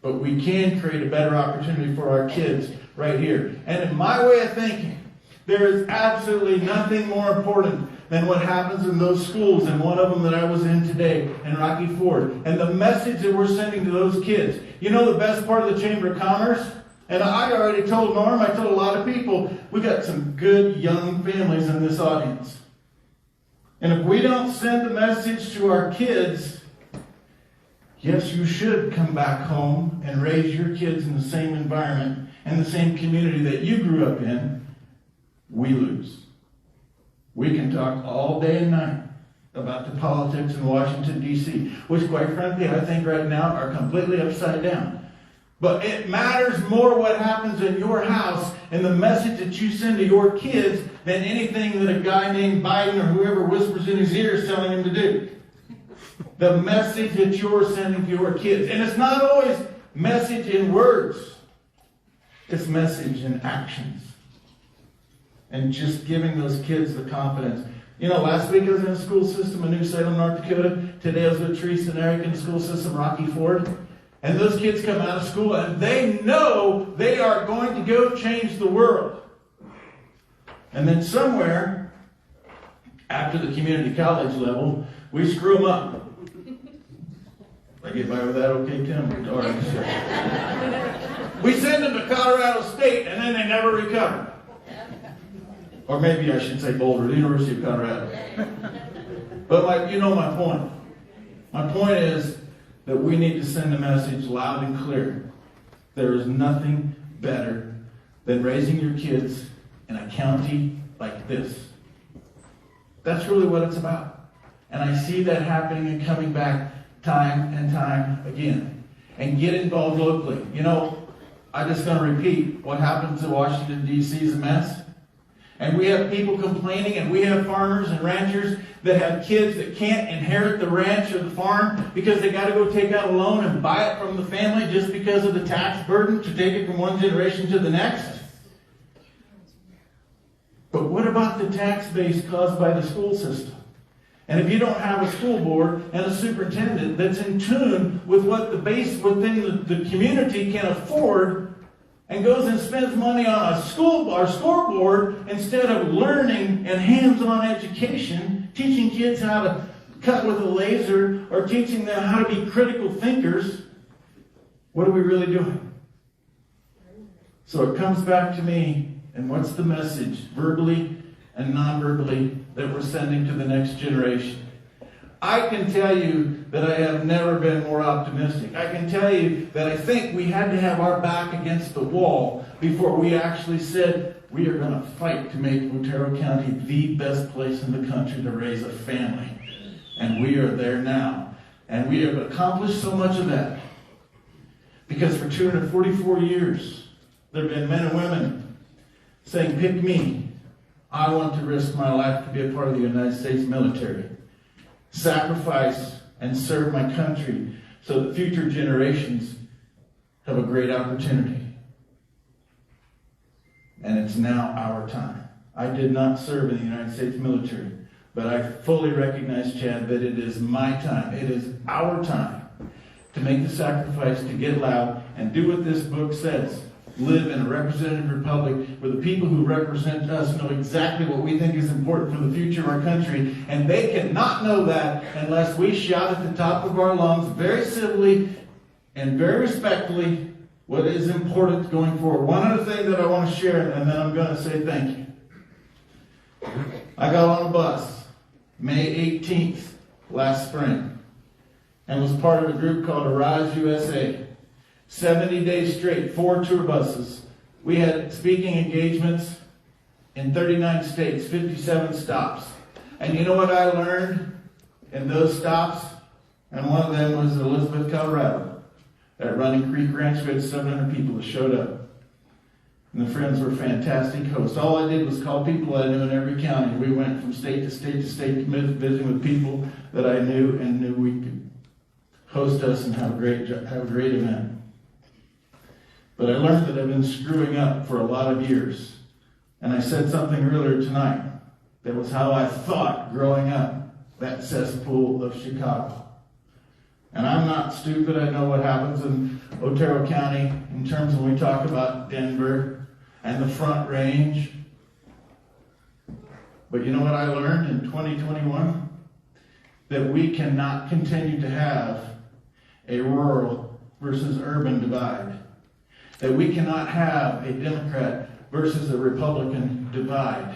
but we can create a better opportunity for our kids right here. And in my way of thinking, there is absolutely nothing more important than what happens in those schools, and one of them that I was in today in Rocky Ford, and the message that we're sending to those kids. You know the best part of the Chamber of Commerce? And I already told Norm, I told a lot of people, we got some good young families in this audience. And if we don't send the message to our kids, yes, you should come back home and raise your kids in the same environment and the same community that you grew up in, we lose. We can talk all day and night about the politics in Washington, D.C., which quite frankly I think right now are completely upside down. But it matters more what happens in your house and the message that you send to your kids than anything that a guy named Biden or whoever whispers in his ear is telling him to do. The message that you're sending to your kids. And it's not always message in words. It's message in actions. And just giving those kids the confidence. You know, last week I was in a school system in New Salem, North Dakota. Today I was with Teresa and Eric in a school system, Rocky Ford. And those kids come out of school and they know they are going to go change the world. And then somewhere, after the community college level, we screw them up. I get by with that okay, Tim? All right, sure. We send them to Colorado State and then they never recover. Or maybe I should say Boulder, the University of Colorado. But you know my point. My point is that we need to send a message loud and clear. There is nothing better than raising your kids in a county like this. That's really what it's about. And I see that happening and coming back time and time again. And get involved locally. You know, I'm just going to repeat, what happens in Washington, D.C. is a mess. And we have people complaining, and we have farmers and ranchers that have kids that can't inherit the ranch or the farm because they got to go take out a loan and buy it from the family just because of the tax burden to take it from one generation to the next. But what about the tax base caused by the school system? And if you don't have a school board and a superintendent that's in tune with what the base within the community can afford, and goes and spends money on our scoreboard instead of learning and hands-on education, teaching kids how to cut with a laser or teaching them how to be critical thinkers, what are we really doing? So it comes back to me, and what's the message, verbally and non-verbally, that we're sending to the next generation? I can tell you that I have never been more optimistic. I can tell you that I think we had to have our back against the wall before we actually said we are going to fight to make Otero County the best place in the country to raise a family. And we are there now. And we have accomplished so much of that. Because for 244 years, there have been men and women saying, pick me. I want to risk my life to be a part of the United States military. Sacrifice and serve my country so that future generations have a great opportunity. And it's now our time. I did not serve in the United States military, but I fully recognize, Chad, that it is my time. It is our time to make the sacrifice, to get loud, and do what this book says. Live in a representative republic where the people who represent us know exactly what we think is important for the future of our country, and they cannot know that unless we shout at the top of our lungs very civilly and very respectfully what is important going forward. One other thing that I want to share, and then I'm going to say thank you. I got on a bus May 18th last spring and was part of a group called Arise USA. 70 days straight, 4 tour buses. We had speaking engagements in 39 states, 57 stops. And you know what I learned in those stops? And one of them was Elizabeth, Colorado. At Running Creek Ranch, we had 700 people that showed up. And the friends were fantastic hosts. All I did was call people I knew in every county. We went from state to state to state, visiting with people that I knew and knew we could host us and have a great event. But I learned that I've been screwing up for a lot of years. And I said something earlier tonight. That was how I thought growing up, that cesspool of Chicago. And I'm not stupid. I know what happens in Otero County in terms of when we talk about Denver and the Front Range. But you know what I learned in 2021? That we cannot continue to have a rural versus urban divide. That we cannot have a Democrat versus a Republican divide.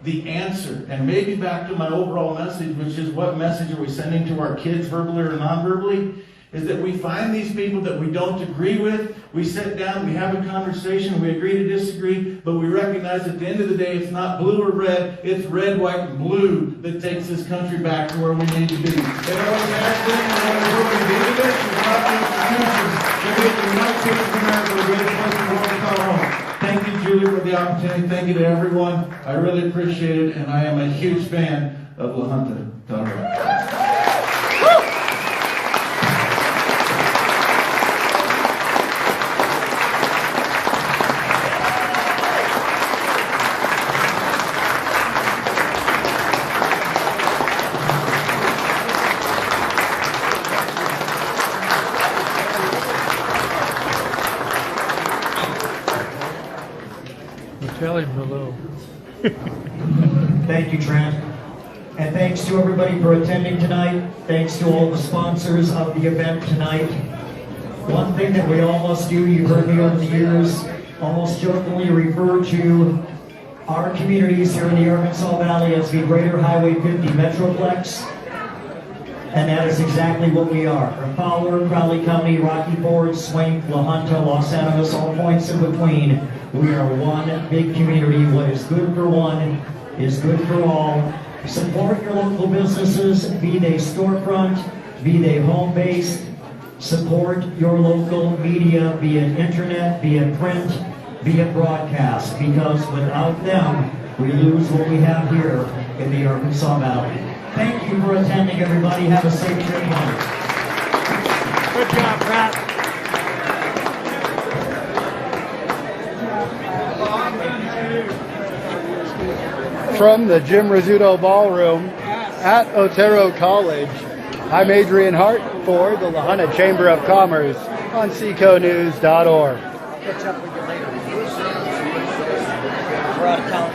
The answer, and maybe back to my overall message, which is what message are we sending to our kids, verbally or non-verbally, is that we find these people that we don't agree with, we sit down, we have a conversation, we agree to disagree, but we recognize at the end of the day it's not blue or red, it's red, white, and blue that takes this country back to where we need to be. It always has been, and always will be. The elections, not the institutions, that make the United States of America the greatest place in the world to call home. Thank you, Julie, for the opportunity. Thank you to everyone. I really appreciate it, and I am a huge fan of La Junta, Colorado. Tell him hello. Thank you, Trent. And thanks to everybody for attending tonight. Thanks to all the sponsors of the event tonight. One thing that we all must do, you've heard me over the years, almost jokingly refer to our communities here in the Arkansas Valley as the Greater Highway 50 Metroplex. And that is exactly what we are. From Fowler, Crowley County, Rocky Ford, Swank, La Junta, Los Angeles, all points in between. We are one big community. What is good for one is good for all. Support your local businesses, be they storefront, be they home-based. Support your local media, be it internet, be it print. be it broadcast, because without them, we lose what we have here in the Arkansas Valley. Thank you for attending, everybody. Have a safe trip home. Good job, Pat. From the Jim Rizzuto Ballroom at Otero College, I'm Adrian Hart for the La Junta Chamber of Commerce on SECOnews.org. Catch up with you later. We're out of town.